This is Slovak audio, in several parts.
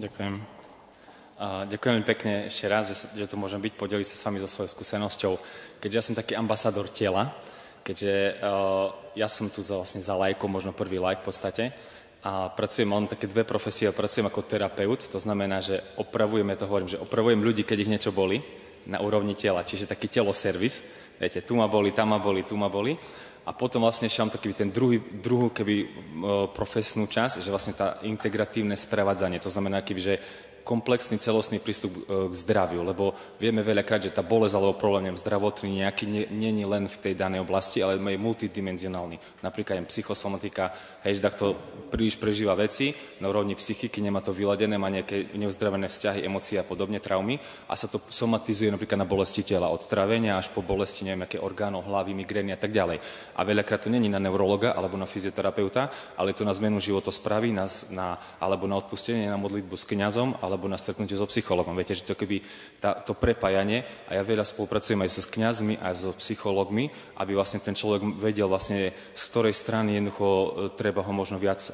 Ďakujem. Ďakujem pekne ešte raz, že tu môžem byť, podeliť sa s vami so svojou skúsenosťou. Keďže ja som taký ambasador tela, keďže ja som tu vlastne za lajkom, možno prvý lajk v podstate, a mám také dve profesie, pracujem ako terapeut, to znamená, že hovorím, že opravujem ľudí, keď ich niečo boli, na úrovni tela, čiže taký teloservis, viete, tu ma boli, tam ma boli, tu ma boli. A potom vlastne ešte mám taký ten druhú profesnú časť, že vlastne tá integratívne sprevádzanie, to znamená že komplexný celostný prístup k zdraviu, lebo vieme veľakrát, že tá bolesť alebo problém zdravotný nejaký nie je len v tej danej oblasti, ale je multidimenzionálny. Napríklad aj psychosomatika, že takto príliš prežíva veci na úrovni psychiky, nemá to vyladené, má nejaké neuzdravené vzťahy, emócie a podobne, traumy a sa to somatizuje napríklad na bolesti tela, od trávenia až po bolesti, neviem, aké orgánov, hlavy, migrény a tak ďalej. A veľakrát to není na neurologa alebo na fyzioterapeuta, ale je to na zmenu životosprávy, alebo na odpustenie, na modlitbu s kňazom, alebo na stretnutie so psychologom. Viete, že to keby to prepájanie, a ja veľa spolupracujem aj s kňazmi, aj so psychologmi, aby vlastne ten človek vedel vlastne, z ktorej strany jednoducho treba ho možno viac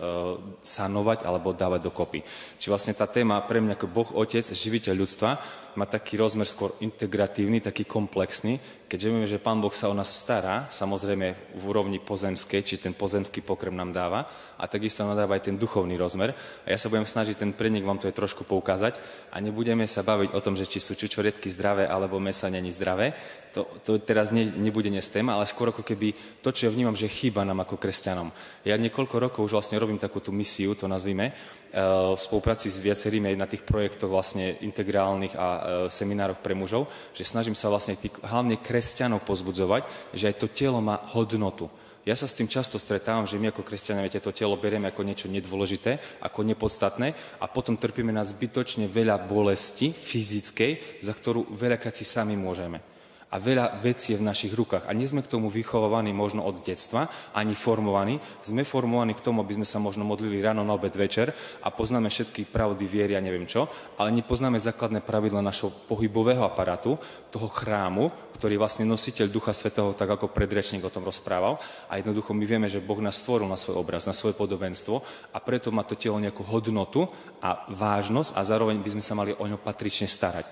sanovať alebo dávať dokopy. Čiže vlastne tá téma pre mňa ako Boh Otec, živiteľ ľudstva, má taký rozmer skôr integratívny, taký komplexný, keďže vieme, že Pán Boh sa o nás stará, samozrejme v úrovni pozemskej, či ten pozemský pokrm nám dáva, a takisto nám dáva aj ten duchovný rozmer. A ja sa budem snažiť ten prenik vám to je trošku poukázať a nebudeme sa baviť o tom, že či sú čučoriedky zdravé alebo mäsa není zdravé. To teraz nebude dnes téma, ale skôr ako keby to, čo ja vnímam, že chýba nám ako kresťanom. Ja niekoľko rokov už vlastne robím takúto misiu, to nazvime, v spolupráci s viacerými na tých projektoch vlastne integrálnych a seminároch pre mužov, že snažím sa vlastne hlavne kresťanov pozbudzovať, že aj to telo má hodnotu. Ja sa s tým často stretávam, že my ako kresťania, viete, to telo berieme ako niečo nedôležité, ako nepodstatné a potom trpíme na zbytočne veľa bolesti fyzickej, za ktorú veľakrát si sami môžeme. A veľa vecí je v našich rukách. A nie sme k tomu vychovaní možno od detstva, ani formovaní. Sme formovaní k tomu, aby sme sa možno modlili ráno, na obed, večer a poznáme všetky pravdy, viery a neviem čo, ale nepoznáme základné pravidla našho pohybového aparátu, toho chrámu, ktorý je vlastne nositeľ Ducha Svätého, tak ako predrečník o tom rozprával. A jednoducho my vieme, že Boh nás stvoril na svoj obraz, na svoje podobenstvo a preto má to telo nejakú hodnotu a vážnosť a zároveň by sme sa mali o ňo patrične starať.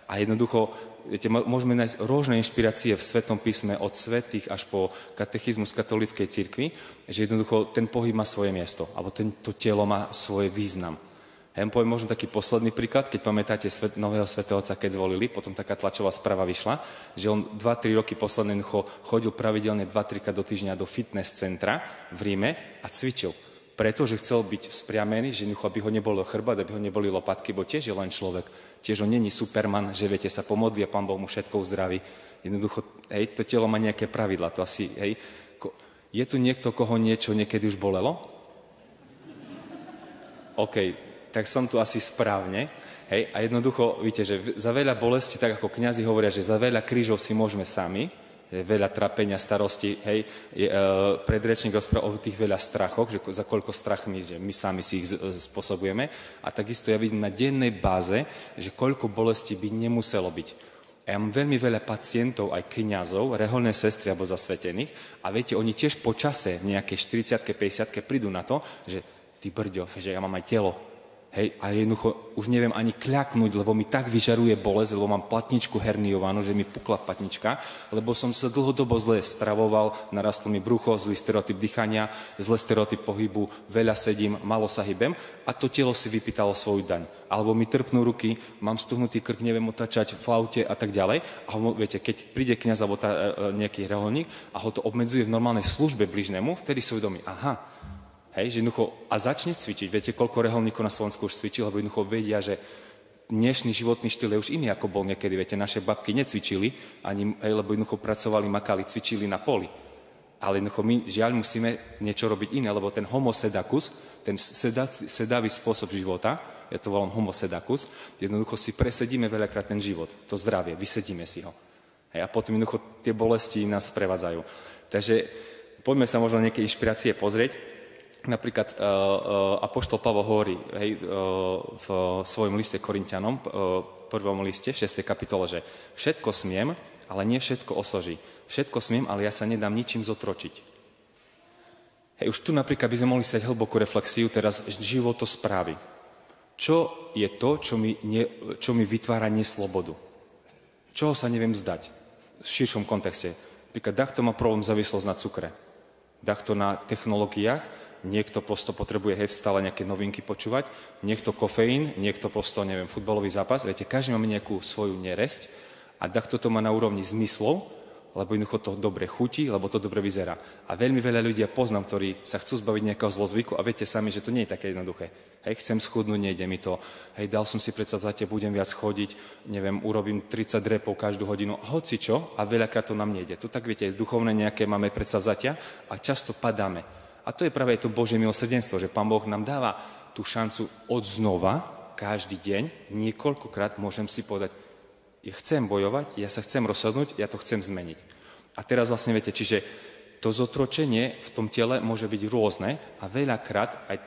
A jednoducho, viete, môžeme nájsť rôzne inšpirácie v Svetom písme od svätých až po katechizmus katolíckej cirkvi, že jednoducho ten pohyb má svoje miesto, alebo to telo má svoj význam. Ja vám poviem možno taký posledný príklad, keď pamätáte nového svätého otca, keď zvolili, potom taká tlačová správa vyšla, že on 2-3 roky posledné chodil pravidelne 2-3 krát do týždňa do fitness centra v Ríme a cvičil. Pretože chcel byť vzpriamený, že aby ho nebolo chrbát, aby ho neboli lopatky, bo tiež je len človek. Tiež on není Superman, že viete, sa pomodlí a Pán Boh mu všetko uzdraví. Jednoducho, to telo má nejaké pravidla. To asi, je tu niekto, koho niečo niekedy už bolelo? OK, tak som tu asi správne. A jednoducho, víte, že za veľa bolesti, tak ako kňazi hovoria, že za veľa krížov si môžeme sami, veľa trápenia, starosti, predrečník rozprával o tých veľa strachoch, že za koľko strach my sami si ich spôsobujeme. A takisto ja vidím na dennej báze, že koľko bolesti by nemuselo byť. A ja mám veľmi veľa pacientov, aj kňazov, reholné sestry alebo zasvetených a viete, oni tiež po čase, nejaké 40-ke, 50-ke prídu na to, že ty brďo, že ja mám aj telo. A jednoducho už neviem ani kľaknúť, lebo mi tak vyžaruje bolesť, lebo mám platničku herniovanú, že mi pukla platnička, lebo som sa dlhodobo zle stravoval, narastlo mi brucho, zlý stereotyp dýchania, zlý stereotyp pohybu, veľa sedím, málo sa hybem a to telo si vypýtalo svoju daň. Alebo mi trpnú ruky, mám stuhnutý krk, neviem otáčať v aute a tak ďalej. A viete, keď príde kňaz alebo nejaký reholník a ho to obmedzuje v normálnej službe bližnému, vtedy si uvedomí, aha, že jednoducho, a začne cvičiť. Viete, koľko reholníkov na Slovensku už cvičí, lebo jednoducho vedia, že dnešný životný štýl je už iný, ako bol niekedy. Viete, naše babky necvičili, lebo jednoducho pracovali, makali, cvičili na poli. Ale jednoducho my, žiaľ, musíme niečo robiť iné, lebo ten homo sedacus, ten sedavý spôsob života, ja to volám homo sedacus, jednoducho si presedíme veľakrát ten život, to zdravie, vysedíme si ho. A potom jednoducho tie bolesti nás sprevádzajú. Takže poďme sa možno nejaké inšpirácie pozrieť. Napríklad apoštol Pavol hovorí v svojom liste Korinťanom, prvom liste, v 6. kapitole, že všetko smiem, ale nie všetko osoží. Všetko smiem, ale ja sa nedám ničím zotročiť. Už tu napríklad by sme mohli stať hlbokú reflexiu teraz životosprávy. čo je to, čo mi vytvára neslobodu. Čoho sa neviem vzdať v širšom kontexte. Napríklad dachto má problém závislosť na cukre. Dachto na technológiách, niekto prosto potrebuje stále nejaké novinky počúvať, niekto kofeín, niekto prosto, neviem, futbalový zápas. Viete, každý máme nejakú svoju neresť a dachto to má na úrovni zmyslov, lebo jednoducho to dobre chutí, lebo to dobre vyzerá. A veľmi veľa ľudí poznám, ktorí sa chcú zbaviť nejakého zlozvyku a viete sami, že to nie je také jednoduché. Hej, chcem schudnúť, nejde mi to. Hej, dal som si predsavzatie, budem viac chodiť, neviem, urobím 30 repov každú hodinu, hocičo a veľakrát to nám nejde. Tu tak viete, duchovné nejaké máme predsavzatia a často padáme. A to je práve to Božie milosrdenstvo, že Pán Boh nám dáva tú šancu odznova, každý deň, niekoľkokrát môžem si povedať, ja chcem bojovať, ja sa chcem rozhodnúť, ja to chcem zmeniť. A teraz vlastne viete, čiže to zotročenie v tom tele môže byť rôzne a veľakrát aj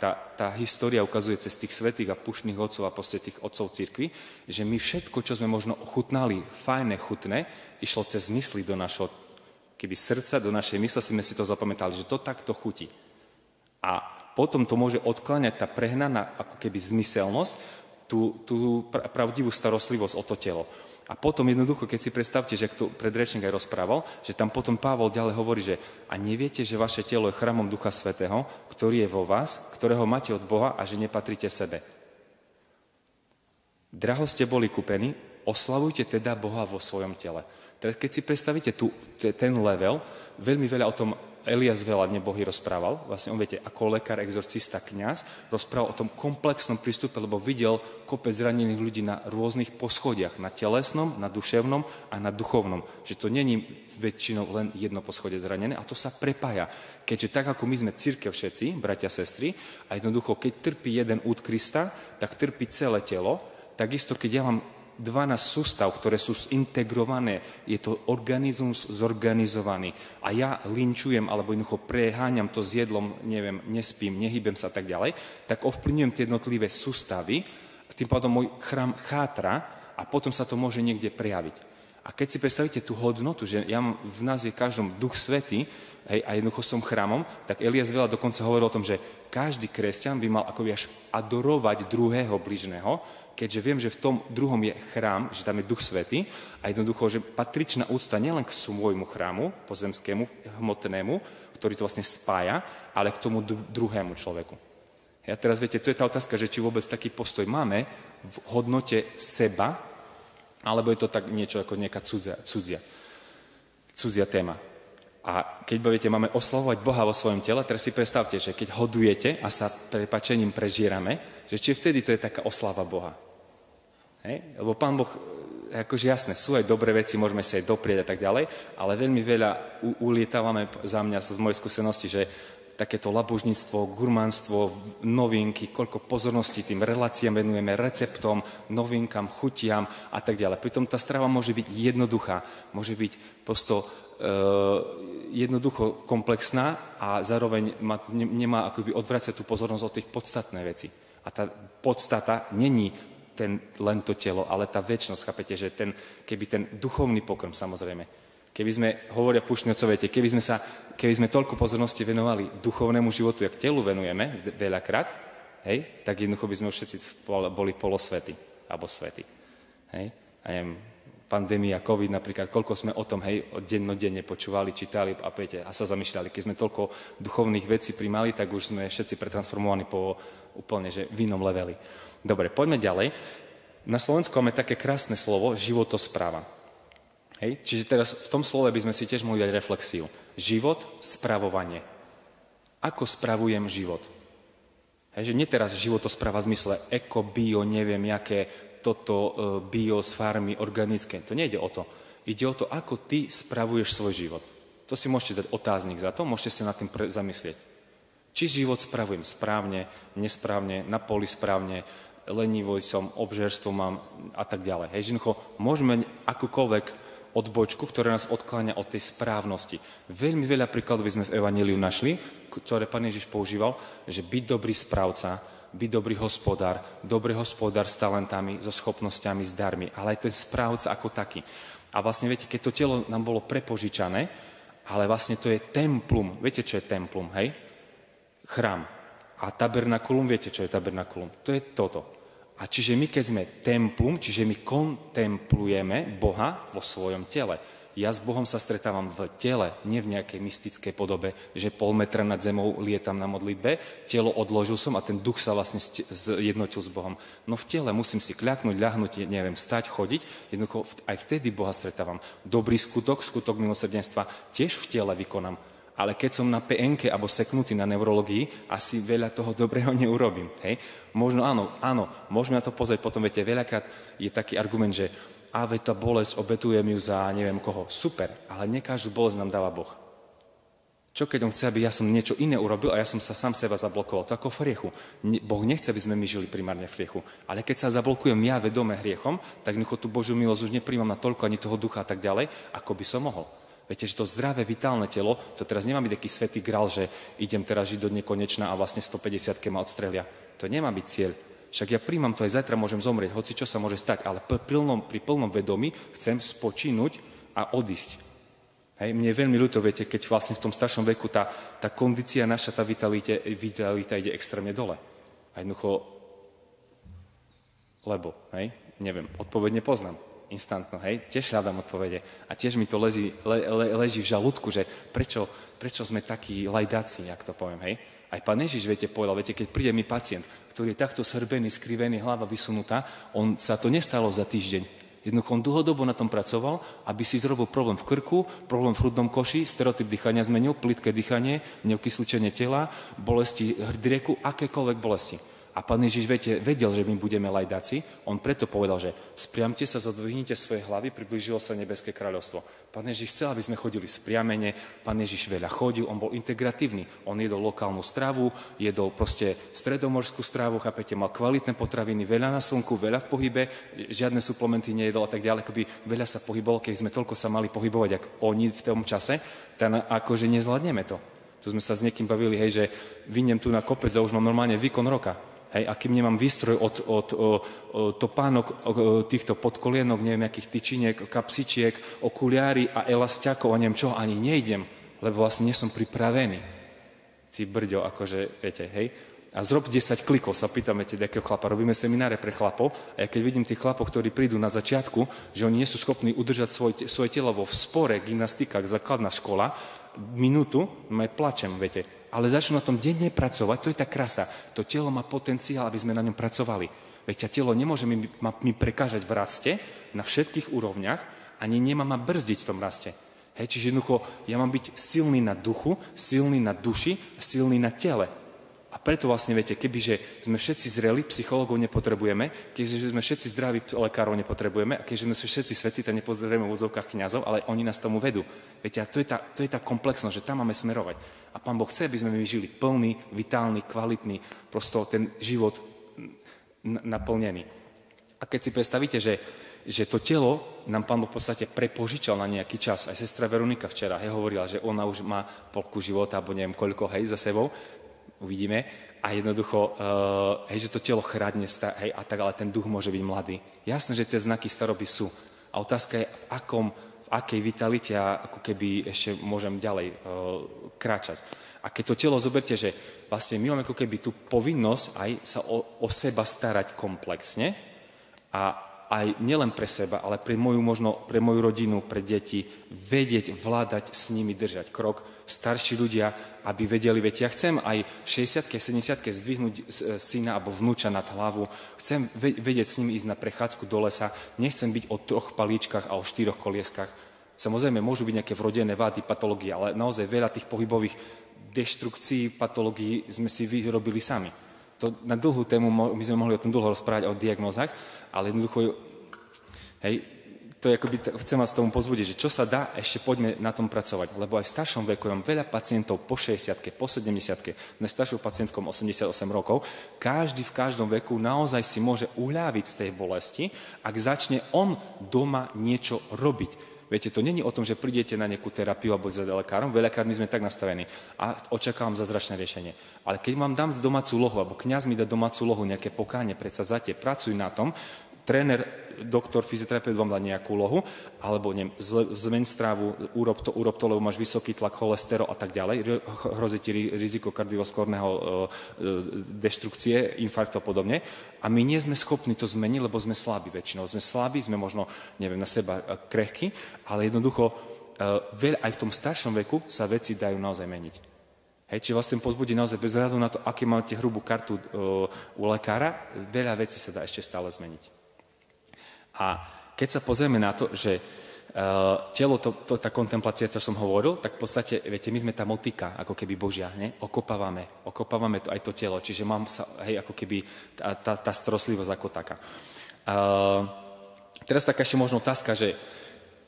tá história ukazuje cez tých svätých a pušných otcov a proste tých otcov cirkvi, že my všetko, čo sme možno ochutnali, fajné, chutné, išlo cez mysli do našho keby srdca, do našej mysle, sme si to zapamätali, že to takto chutí. A potom to môže odkláňať tá prehnaná ako keby zmyselnosť, tú pravdivú starostlivosť o to telo. A potom jednoducho, keď si predstavte, že to predrečník aj rozprával, že tam potom Pavol ďalej hovorí, že a neviete, že vaše telo je chrámom Ducha Svätého, ktorý je vo vás, ktorého máte od Boha a že nepatríte sebe. Draho ste boli kúpení, oslavujte teda Boha vo svojom tele. Teraz keď si predstavíte ten level, veľmi veľa o tom Elias veľa nebohy rozprával, vlastne on viete, ako lekár, exorcista, kňaz, rozprával o tom komplexnom prístupe, lebo videl kopec zranených ľudí na rôznych poschodiach, na telesnom, na duševnom a na duchovnom. Že to není väčšinou len jedno poschodie zranené a to sa prepája. Keďže tak, ako my sme cirkev všetci, bratia, sestry, a jednoducho, keď trpí jeden úd Krista, tak trpí celé telo, takisto, keď ja mám 12 sústav, ktoré sú zintegrované, je to organizmus zorganizovaný a ja linčujem alebo jednoducho preháňam to s jedlom, neviem, nespím, nehybem sa a tak ďalej, tak ovplyvňujem tie jednotlivé sústavy, tým pádom môj chrám chátra a potom sa to môže niekde prejaviť. A keď si predstavíte tú hodnotu, že v nás je každom Duch Svätý, hej, a jednoducho som chrámom, tak Elias veľa dokonca hovoril o tom, že každý kresťan by mal akoby až adorovať druhého bližného, keďže viem, že v tom druhom je chrám, že tam je Duch Svätý a jednoducho, že patričná úcta nielen k svojmu chrámu, pozemskému, hmotnému, ktorý to vlastne spája, ale k tomu druhému človeku. A teraz viete, to je tá otázka, že či vôbec taký postoj máme v hodnote seba, alebo je to tak niečo ako nejaká cudzia téma. A keď viete, máme oslavovať Boha vo svojom tele, teraz si predstavte, že keď hodujete a sa prepáčením prežierame, že či vtedy to je taká oslava Boha. Hej? Lebo Pán Boh, akože jasné, sú aj dobré veci, môžeme sa aj doprieť a tak ďalej, ale veľmi veľa ulietávame za mňa z mojej skúsenosti, že takéto labužníctvo, gurmánstvo, novinky, koľko pozornosti tým reláciám venujeme, receptom, novinkám, chutiam a tak ďalej. Pritom tá strava môže byť jednoduchá, môže byť prosto jednoducho komplexná a zároveň nemá akoby odvracať tú pozornosť od tých podstatných vecí. A tá podstata není len to telo, ale tá večnosť, chápete, že keby ten duchovný pokrm, samozrejme, keby sme, hovoria púštni otcovia, keby sme toľko pozornosti venovali duchovnému životu, jak telu venujeme veľakrát, hej, tak jednoducho by sme už všetci boli polosvety, alebo svety. Hej, a neviem, pandémia, COVID napríklad, koľko sme o tom, hej, dennodenne počúvali, čítali a sa zamýšľali. Keď sme toľko duchovných vecí primali, tak už sme všetci pretransformovaní po úplne, že v inom leveli. Dobre, poďme ďalej. Na Slovensku máme také krásne slovo životospráva. Hej? Čiže teraz v tom slove by sme si tiež mohli dať reflexiu. Život, spravovanie. Ako spravujem život? Hej, že nie teraz životospráva v zmysle eko, bio, neviem, jaké toto bio z farmy organické. To nejde o to. Ide o to, ako ty spravuješ svoj život. To si môžete dať otáznik za to, môžete sa nad tým zamyslieť. Či život spravujem správne, nesprávne, na poli správne, lenivoj som, obžerstvo mám a tak ďalej. Hej, že môžeme akúkoľvek odbočku, ktorá nás odkláňa od tej správnosti. Veľmi veľa príkladov by sme v Evanjeliu našli, ktoré Pán Ježiš používal, že byť dobrý správca, byť dobrý hospodár s talentami, so schopnosťami, s darmi, ale aj ten správca ako taký. A vlastne viete, keď to telo nám bolo prepožičané, ale vlastne to je templum. Viete, čo je templum, hej? Chrám. A tabernakulum, viete, čo je tabernakulum? To je toto. A čiže my, keď sme templum, čiže my kontemplujeme Boha vo svojom tele. Ja s Bohom sa stretávam v tele, nie v nejakej mystickej podobe, že pol metra nad zemou lietam na modlitbe, telo odložil som a ten duch sa vlastne zjednotil s Bohom. No v tele musím si kľaknúť, ľahnuť, neviem, stať, chodiť, jednoducho aj vtedy Boha stretávam. Dobrý skutok, skutok milosrdenstva tiež v tele vykonám. Ale keď som na PN-ke alebo seknutý na neurológii, asi veľa toho dobrého neurobím. Hej? Možno áno, môžeme na to pozrieť, potom viete, veľakrát je taký argument, že veď tá bolesť, obetujem ju za neviem koho. Super, ale nie každú bolesť nám dáva Boh. Čo keď on chce, aby ja som niečo iné urobil a ja som sa sám seba zablokoval? To ako v hriechu. Boh nechce, aby sme my žili primárne v hriechu. Ale keď sa zablokujem ja vedome hriechom, tak tú Božiu milosť už nepríjmam na toľko ani toho ducha a tak ďalej, ako by som mohol. Viete, že to zdravé, vitálne telo, to teraz nemá byť taký svätý grál, že idem teraz žiť do nekonečna a vlastne 150-ke ma odstrelia. To nemá byť cieľ. Však ja príjmam to, aj zajtra môžem zomrieť, hoci čo sa môže stať, ale pri plnom vedomí chcem spočínuť a odísť. Hej, mne je veľmi ľúto, viete, keď vlastne v tom staršom veku tá kondícia naša, tá vitalita ide extrémne dole. A jednoducho, lebo, hej, neviem, odpoveď nepoznám. Instantno, hej, tiež hľadám odpovede. A tiež mi to leží v žalúdku, že prečo sme takí lajdáci, jak to poviem, hej. Aj Pán Ježiš, viete, povedal, viete, keď príde mi pacient, ktorý je takto srbený, skrivený, hlava vysunutá, on sa to nestalo za týždeň. Jednoducho on dlhodobo na tom pracoval, aby si zrobil problém v krku, problém v hrudnom koši, stereotyp dýchania zmenil, plitké dýchanie, neokysličenie tela, bolesti hrdraku, akékoľvek bolesti. A Pán Ježiš, viete, vedel, že my budeme lajdáci, on preto povedal, že spriamte sa, zodvihnite svoje hlavy, priblížilo sa nebeské kráľovstvo. Pán Ježiš chcel, aby sme chodili spriamene, Pán Ježiš veľa chodil, on bol integratívny, on jedol lokálnu stravu, jedol proste stredomorskú stravu, chápete, mal kvalitné potraviny, veľa na slnku, veľa v pohybe, žiadne suplementy nejedol a tak ďalej, akoby veľa sa pohybol, keď sme toľko sa mali pohybovať, ako oni v tom čase, tak akože nezvládneme to. Tu sme sa s niekým bavili, hej, že vyniem tu na kopec a už mám normálne výkon roka. Hej, a kým nemám výstroj od topánok, týchto podkolienok, neviem, akých tyčiniek, kapsičiek, okuliári a elastiakov a neviem čo, ani nejdem, lebo vlastne nie som pripravený. Ty brďo, akože, viete, hej. A zrob 10 klikov, sa pýtame tie takého chlapa, robíme semináre pre chlapov a ja keď vidím tých chlapov, ktorí prídu na začiatku, že oni nie sú schopní udržať svoje telo vo spore, gymnastika, základná škola, minútu, plačem, viete. Ale začnú na tom denne pracovať, to je tá krasa. To telo má potenciál, aby sme na ňom pracovali. Veď telo nemôže mi prekážať v raste na všetkých úrovniach, ani nemá ma brzdiť v tom raste. Hej, čiže jednoducho, ja mám byť silný na duchu, silný na duši, silný na tele. A preto vlastne, viete, kebyže sme všetci zreli, psychológov nepotrebujeme, keďže sme všetci zdraví, lekárov nepotrebujeme, a keďže sme všetci svätí, tak nepotrebujeme v odzovkách kňazov, ale oni nás tomu vedú. Viete, a to je tá komplexnosť, že tam máme smerovať. A Pán Boh chce, aby sme my žili plný, vitálny, kvalitný, prosto ten život naplnený. A keď si predstavíte, že to telo nám Pán Boh v podstate prepožičal na nejaký čas. Aj sestra Veronika včera hovorila, že ona už má polku života, alebo neviem koľko, za sebou. Uvidíme. A jednoducho, že to telo chradne, a tak, ale ten duch môže byť mladý. Jasné, že tie znaky staroby sú. A otázka je, v akej vitalite a ako keby ešte môžem ďalej kráčať. A keď to telo zoberte, že vlastne my máme ako keby tú povinnosť aj sa o seba starať komplexne a aj nielen pre seba, ale pre moju rodinu, pre deti, vedieť, vládať, s nimi držať krok. Starší ľudia, aby vedeli, veď ja chcem aj v 60-ke, 70-ke zdvihnúť syna alebo vnúča nad hlavu, chcem vedieť s nimi ísť na prechádzku do lesa, nechcem byť o 3 palíčkach a o 4 kolieskach. Samozrejme, môžu byť nejaké vrodené vády, patológie, ale naozaj veľa tých pohybových deštrukcií, patológií sme si vyrobili sami. To na dlhú tému, my sme mohli o tom dlho rozprávať, o diagnózach, ale jednoducho, to je akoby, chcem vás tomu pozbudiť, že čo sa dá, ešte poďme na tom pracovať, lebo aj v staršom veku mám veľa pacientov po 60-ke, po 70-ke, najstaršou pacientkom 88 rokov, každý v každom veku naozaj si môže uľaviť z tej bolesti, ak začne on doma niečo robiť. Viete, to není o tom, že prídete na nejakú terapiu alebo za lekárom, veľakrát my sme tak nastavení a očakávam zázračné riešenie. Ale keď vám dám domácu úlohu, alebo kňaz mi dá domácu úlohu, nejaké pokánie, predsavzatie, pracuj na tom, tréner doktor, fyzioterapeut vám dá nejakú úlohu, alebo neviem, zmeň strávu, urob to, lebo máš vysoký tlak, cholesterol a tak ďalej, hrozí ti riziko kardiovaskulárneho deštrukcie, infarktu a podobne. A my nie sme schopní to zmeniť, lebo sme slabí väčšinou. Sme slabí, sme možno, neviem, na seba krehky, ale jednoducho aj v tom staršom veku sa veci dajú naozaj meniť. Hej, čiže vlastne pozbudí naozaj bez ohľadu na to, aké máte hrubú kartu u lekára, veľa vecí sa dá ešte stále zmeniť. A keď sa pozrieme na to, že telo, tá kontemplácia, čo som hovoril, tak v podstate, viete, my sme tá motika, ako keby Božia, ne? Okopávame to, aj to telo, čiže mám sa, hej, ako keby tá starostlivosť ako taká. Teraz taká ešte možno otázka, že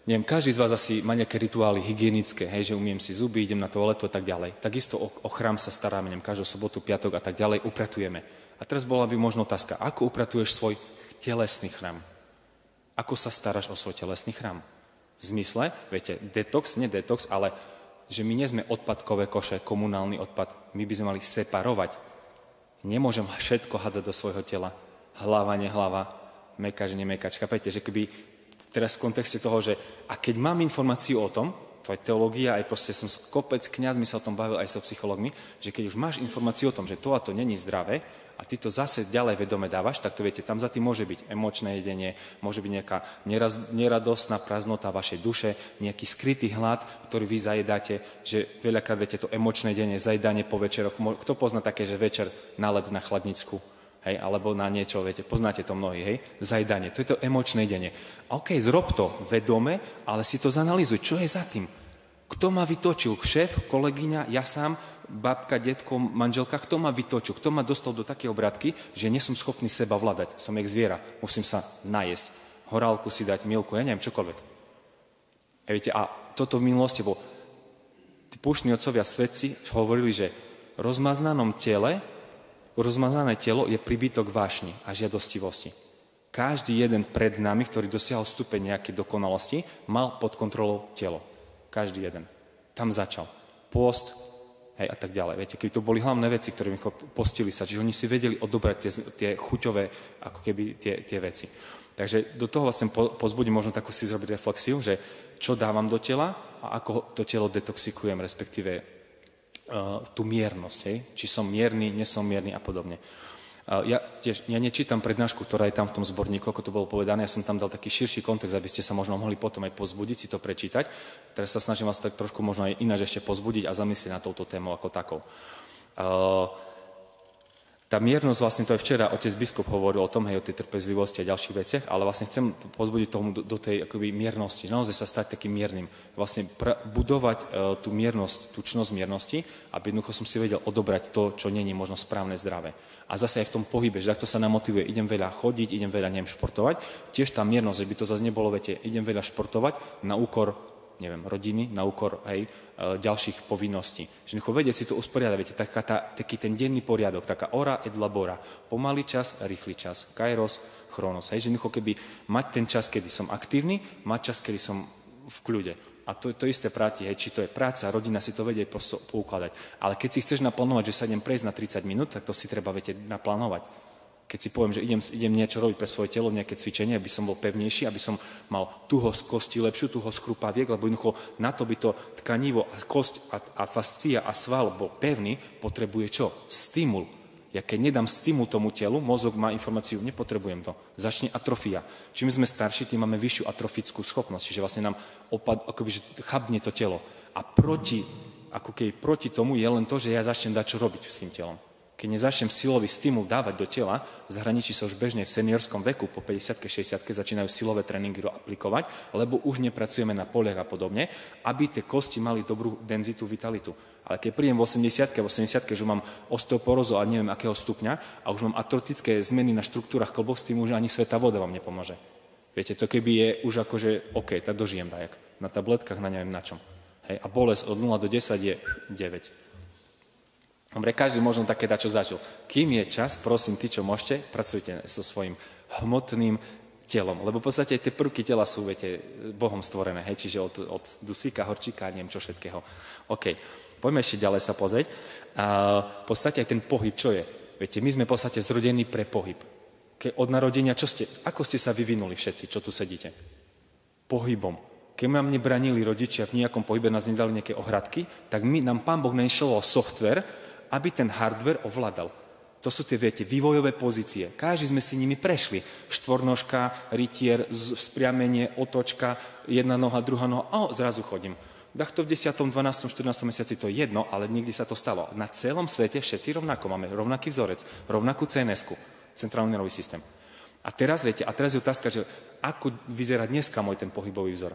neviem, každý z vás asi má nejaké rituály hygienické, hej, že umiem si zuby, idem na toaletu a tak ďalej. Takisto o chrám sa staráme, neviem, každú sobotu, piatok a tak ďalej, upratujeme. A teraz bola by možno otázka, ako upratuješ svoj telesný chrám? Ako sa staráš o svoj telesný chrám? V zmysle, viete, detox, nie detox, ale že my nie sme odpadkové koše, komunálny odpad, my by sme mali separovať. Nemôžem všetko hádzať do svojho tela. Hlava, nehlava, mekač, nemekač. Chápete, že keby teraz v kontexte toho, že a keď mám informáciu o tom, to je teológia, aj proste som kopec kňaz, mi sa o tom bavil aj so psychológmi, že keď už máš informáciu o tom, že to a to není zdravé a ty to zase ďalej vedome dávaš, tak to viete, tam za tým môže byť emočné jedenie, môže byť nejaká neradostná prázdnota vašej duše, nejaký skrytý hlad, ktorý vy zajedáte, že veľakrát viete to emočné jedenie, zajedanie po večeroch. Kto pozná také, že večer nálet na chladnicku? Hej, alebo na niečo, viete, poznáte to mnohí, hej, zajedanie, to je to emočné jedenie. OK, zrob to vedome, ale si to zanalýzuj, čo je za tým. Kto ma vytočil? Šéf, kolegyňa, ja sám, babka, detko, manželka, kto ma vytočil? Kto ma dostal do také obrátky, že nie som schopný seba vládať? Som jak zviera, musím sa najesť, horálku si dať, milku, ja neviem, čokoľvek. Viete, a toto v minulosti, bo tí púštni otcovia svetci hovorili, že rozmaznané telo je príbytok vášni a žiadostivosti. Každý jeden pred nami, ktorý dosiahol stupeň nejakej dokonalosti, mal pod kontrolou telo. Každý jeden. Tam začal. Pôst, hej, a tak ďalej. Viete, keď to boli hlavné veci, ktorými postili sa, čiže oni si vedeli odobrať tie chuťové, ako keby tie veci. Takže do toho vlastne pozbudím možno takú si zrobiť reflexiu, že čo dávam do tela a ako to telo detoxikujem, respektíve tú miernosť, hej? Či som mierny, nesom mierny a podobne. Ja nečítam prednášku, ktorá je tam v tom zborníku, ako to bolo povedané, ja som tam dal taký širší kontext, aby ste sa možno mohli potom aj pozbudiť, si to prečítať. Teraz sa snažím vás tak trošku možno aj ináč ešte pozbudiť a zamyslieť na touto tému ako takou. Tá miernosť, vlastne to aj včera otec biskup hovoril o tom, hej, o tej trpezlivosti a ďalších veciach, ale vlastne chcem pozbudiť tomu do tej akoby miernosti, naozaj sa stať takým miernym, vlastne budovať tú miernosť, tučnosť miernosti, aby jednoducho som si vedel odobrať to, čo není možno správne, zdravé. A zase aj v tom pohybe, že takto sa nám motivuje, idem veľa chodiť, idem veľa, neviem, športovať, tiež tá miernosť, že by to zase nebolo, viete, idem veľa športovať na úkor, neviem, rodiny, na úkor, hej, ďalších povinností. Že vedieť si to usporiadať, viete, taký ten denný poriadok, taká ora et labora, pomalý čas, rýchly čas, kairos, chronos, hej, že keby mať ten čas, kedy som aktívny, mať čas, kedy som v kľude. A to isté práti, hej, či to je práca, rodina si to vedie poukladať. Ale keď si chceš naplánovať, že sa idem prejsť na 30 minút, tak to si treba, viete, naplánovať. Keď si poviem, že idem niečo robiť pre svoje telo, nejaké cvičenie, aby som bol pevnejší, aby som mal tuhosť kosti lepšiu, tuhosť chrupaviek, lebo jednoducho na to by to tkanivo a kosť a fascia a sval bol pevný, potrebuje čo? Stimul. Ja keď nedám stimul tomu telu, mozog má informáciu, nepotrebujem to. Začne atrofia. Čím sme starší, tým máme vyššiu atrofickú schopnosť, čiže vlastne nám akoby, že chabne to telo. A proti tomu je len to, že ja začnem dať čo robiť s tým telom. Keď nezačnem silový stimul dávať do tela, v zahraničí sa už bežne v seniorskom veku, po 50-60 začínajú silové tréningy aplikovať, lebo už nepracujeme na poliach a podobne, aby tie kosti mali dobrú denzitu, vitalitu. Ale keď prídem v 80-ke, že mám osteoporózu a neviem akého stupňa a už mám atrotické zmeny na štruktúrach klbov, s tým už ani svätá voda vám nepomôže. Viete, to keby je už akože, OK, tak dožijem dajak. Na tabletkách, na neviem na čom. Hej, a bolesť od 0 do 10 je 9. Dobre, každý možno také dačo zažil. Kým je čas, prosím, tí, čo môžete, pracujte so svojím hmotným telom. Lebo v podstate tie prvky tela sú, viete, Bohom stvorené, hej, čiže od dusíka, horčíka, neviem čo všetkého. OK, poďme ešte ďalej sa pozrieť. V podstate aj ten pohyb, čo je? Viete, my sme v podstate zrodení pre pohyb. Keď od narodenia, ako ste sa vyvinuli všetci, čo tu sedíte? Pohybom. Keď nám nebranili rodičia v nejakom pohybe, nás nedali nejaké ohradky, tak nám Pán Boh nainštaloval software, aby ten hardware ovládal. To sú tie, viete, vývojové pozície. Každý sme si nimi prešli. Štvornožka, rytier, vzpriamenie, otočka, jedna noha, druhá noha, zrazu chodím. Takto v 10., 12., 14. mesiaci to je jedno, ale nikdy sa to stalo. Na celom svete všetci rovnako máme rovnaký vzorec, rovnakú CNS-ku, centrálny nervový systém. A teraz, viete, je otázka, že ako vyzerá dneska môj ten pohybový vzor.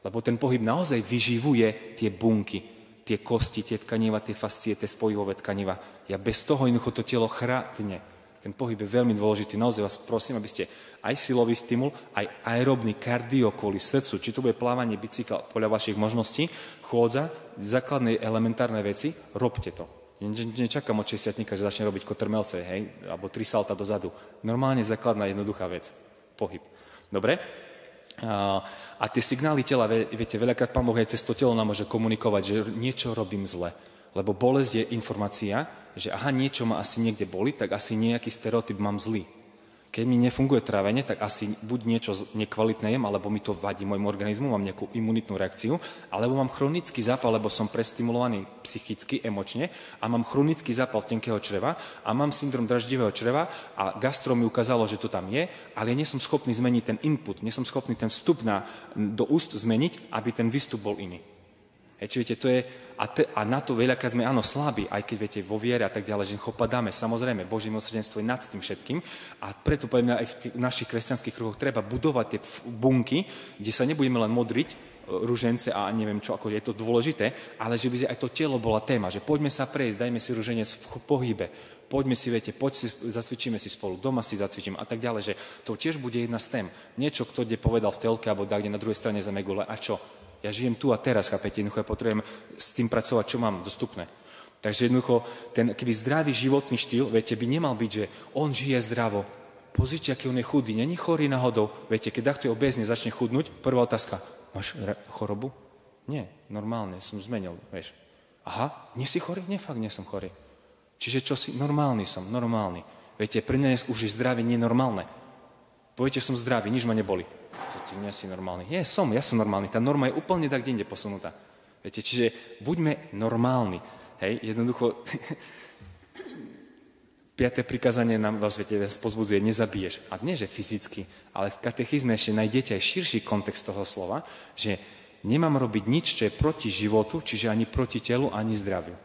Lebo ten pohyb naozaj vyživuje tie bunky, tie kosti, tie tkaniva, tie fascie, tie spojivové tkaniva. Ja bez toho jednoducho to telo chradne. Ten pohyb je veľmi dôležitý. Naozaj vás prosím, aby ste aj silový stimul, aj aerobný kardio kvôli srdcu, či to bude plávanie, bicykla, podľa vašich možností, chôdza, základné elementárne veci, robte to. Nečakám od 60-tníka, že začne robiť kotrmelce, hej, alebo 3 salta dozadu. Normálne základná jednoduchá vec. Pohyb. Dobre? A tie signály tela, viete, veľakrát Pán Boh aj cez to telo nám môže komunikovať, že niečo robím zle. Lebo bolesť je informácia, že niečo ma asi niekde boli, tak asi nejaký stereotyp mám zlý. Keď mi nefunguje trávenie, tak asi buď niečo nekvalitné jem, alebo mi to vadí môjmu organizmu, mám nejakú imunitnú reakciu, alebo mám chronický zápal, lebo som prestimulovaný psychicky, emočne a mám chronický zápal tenkého čreva a mám syndrom draždivého čreva a gastro mi ukázalo, že to tam je, ale ja nie som schopný zmeniť ten input, nie som schopný ten vstup do úst zmeniť, aby ten výstup bol iný. Či viete, to je, a na to veľakrát sme, áno, slabí, aj keď viete, vo viere a tak ďalej, že chopadáme, samozrejme, Božie milosrdenstvo je nad tým všetkým a preto poviem, aj v našich kresťanských kruhoch treba budovať tie bunky, kde sa nebudeme len modriť, ružence a neviem čo, ako je to dôležité, ale že by aj to telo bola téma, že poďme sa prejsť, dajme si ruženec v pohybe, poďme si, viete, zacvičíme si spolu, doma si zacvičím a tak ďalej, že to tiež bude jedna z tém. Niečo, kto kde povedal v telke alebo kde na druhej strane za megule a čo? Ja žijem tu a teraz, chápete, jednoducho ja potrebujem s tým pracovať, čo mám dostupné. Takže jednoducho, ten keby zdravý životný štýl, viete, by nemal byť, že on žije zdravo. Pozrite, aký on je chudý, není chorý náhodou. Viete, keď takto je obézne, začne chudnúť, prvá otázka, máš chorobu? Nie, normálne, som zmenil, vieš. Aha, nie si chorý? Nie, fakt, nie som chorý. Čiže čo si? Normálny som, normálny. Viete, pre mňa už je zdravie nenormálne. Poviete, som zdravý, nič ma neboli. Ty nie si normálny. Ja som normálny. Tá norma je úplne tak inde posunutá. Viete, čiže buďme normálni. Hej, jednoducho, 5. prikázanie nám vás, viete, pozbudzuje, nezabiješ. A nie, že fyzicky, ale v katechizme ešte nájdete aj širší kontext toho slova, že nemám robiť nič, čo je proti životu, čiže ani proti telu, ani zdraviu.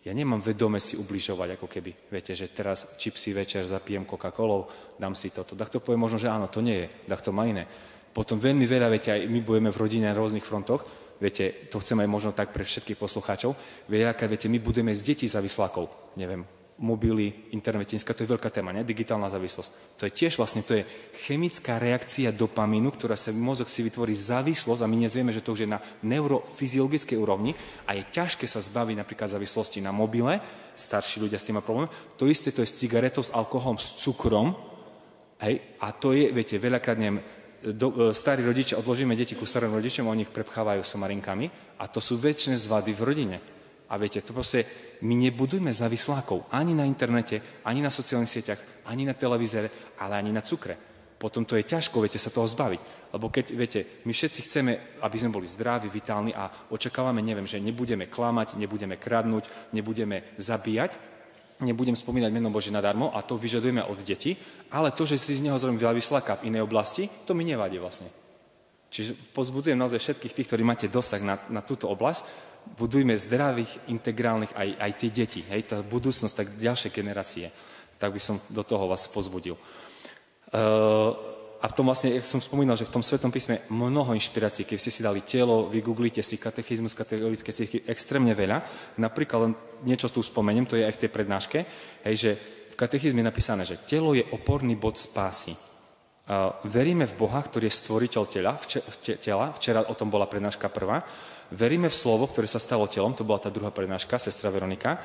Ja nemám vedome si ubližovať, ako keby, viete, že teraz čipsy večer zapijem Coca-Colou, dám si toto. Tak to povie možno, že áno, to nie je, tak to má iné. Potom veľmi veľa, viete, aj my budeme v rodine na rôznych frontoch, viete, to chcem aj možno tak pre všetkých poslucháčov, veľakrát, viete, my budeme z detí závislákov, neviem, mobily, internet, to je veľká téma, ne? Digitálna závislosť. To je tiež vlastne, to je chemická reakcia dopamínu, ktorá sa mozog si vytvorí závislosť a my dnes vieme, že to už je na neurofyziologickej úrovni a je ťažké sa zbaviť napríklad závislosti na mobile, starší ľudia s tým má problém. To isté to je s cigaretou, s alkoholom, s cukrom, hej? A to je, viete, veľakrát, neviem, starí rodičia, odložíme deti ku starým rodičom, oni ich prepchávajú somarinkami a to sú väčšie zvady v rodine. A viete, to proste, my nebudujme závislákov ani na internete, ani na sociálnych sieťach, ani na televízore, ale ani na cukre. Potom to je ťažko, viete, sa toho zbaviť. Lebo keď, viete, my všetci chceme, aby sme boli zdraví, vitálni a očakávame, neviem, že nebudeme klamať, nebudeme kradnúť, nebudeme zabíjať, nebudem spomínať meno Božie nadarmo a to vyžadujeme od detí, ale to, že si z neho zrobím závisláka v inej oblasti, to mi nevadí vlastne. Čiže pozbudzujem naozaj všetkých tých, ktorí máte dosah na túto oblasť, budujme zdravých, integrálnych aj tie deti, hej, tá budúcnosť, tak ďalšie generácie. Tak by som do toho vás pozbudil. A v tom vlastne, jak som spomínal, že v tom Svetom písme mnoho inšpirácií, keď ste si dali telo, vygooglite si katechizmus, katolícke cirkvi, extrémne veľa. Napríklad len niečo tu spomeniem, to je aj v tej prednáške, hej, že v katechizme je napísané, že telo je oporný bod spásy. Veríme v Boha, ktorý je stvoriteľ tela, včera o tom bola prednáška prvá, veríme v slovo, ktoré sa stalo telom, to bola tá druhá prednáška, sestra Veronika,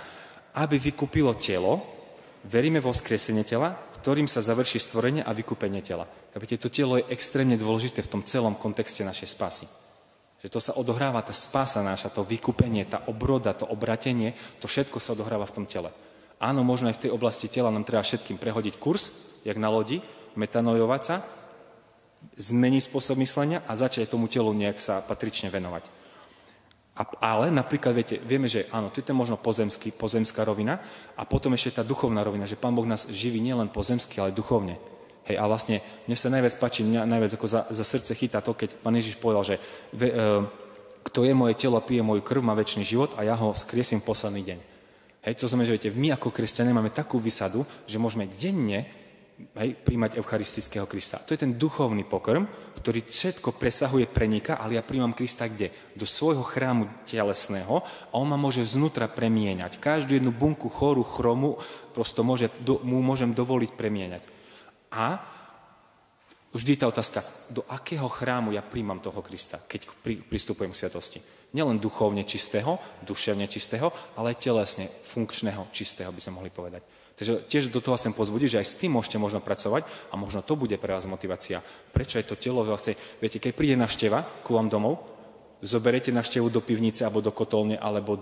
aby vykúpilo telo, veríme vo vzkriesenie tela, ktorým sa završí stvorenie a vykúpenie tela. To telo je extrémne dôležité v tom celom kontexte našej spásy. Že to sa odohráva, tá spása naša, to vykúpenie, tá obroda, to obratenie, to všetko sa odohráva v tom tele. Áno, možno aj v tej oblasti tela nám treba všetkým prehodiť kurz, jak na lodi, metanojovať sa, zmeniť spôsob myslenia a začať tomu telu nejak sa patrične venovať. Ale napríklad, vieme, že áno, to je možno pozemská rovina a potom ešte tá duchovná rovina, že Pán Boh nás živí nielen pozemsky, ale duchovne. Hej, a vlastne mne sa najviac páči, mňa najviac ako za srdce chytá to, keď Pán Ježiš povedal, že kto je moje telo a pije moju krv, má večný život a ja ho skriesím v posledný deň. Hej, to znamená, že my ako kresťania máme takú výsadu, že môžeme denne príjmať eucharistického Krista. To je ten duchovný pokrm, ktorý všetko presahuje, preniká, ale ja príjmam Krista kde? Do svojho chrámu telesného a on ma môže znútra premieňať. Každú jednu bunku, chorú, chromu prosto mu môžem dovoliť premieňať. A vždy tá otázka, do akého chrámu ja príjmam toho Krista, keď pristupujem k sviatosti. Nielen duchovne čistého, duševne čistého, ale aj telesne funkčného, čistého, by sme mohli povedať. Takže tiež do toho chcem pozbudiť, že aj s tým môžete možno pracovať a možno to bude pre vás motivácia. Prečo je to telo vlastne, viete, keď príde navšteva ku vám domov, zoberete navštevu do pivnice alebo do kotolne alebo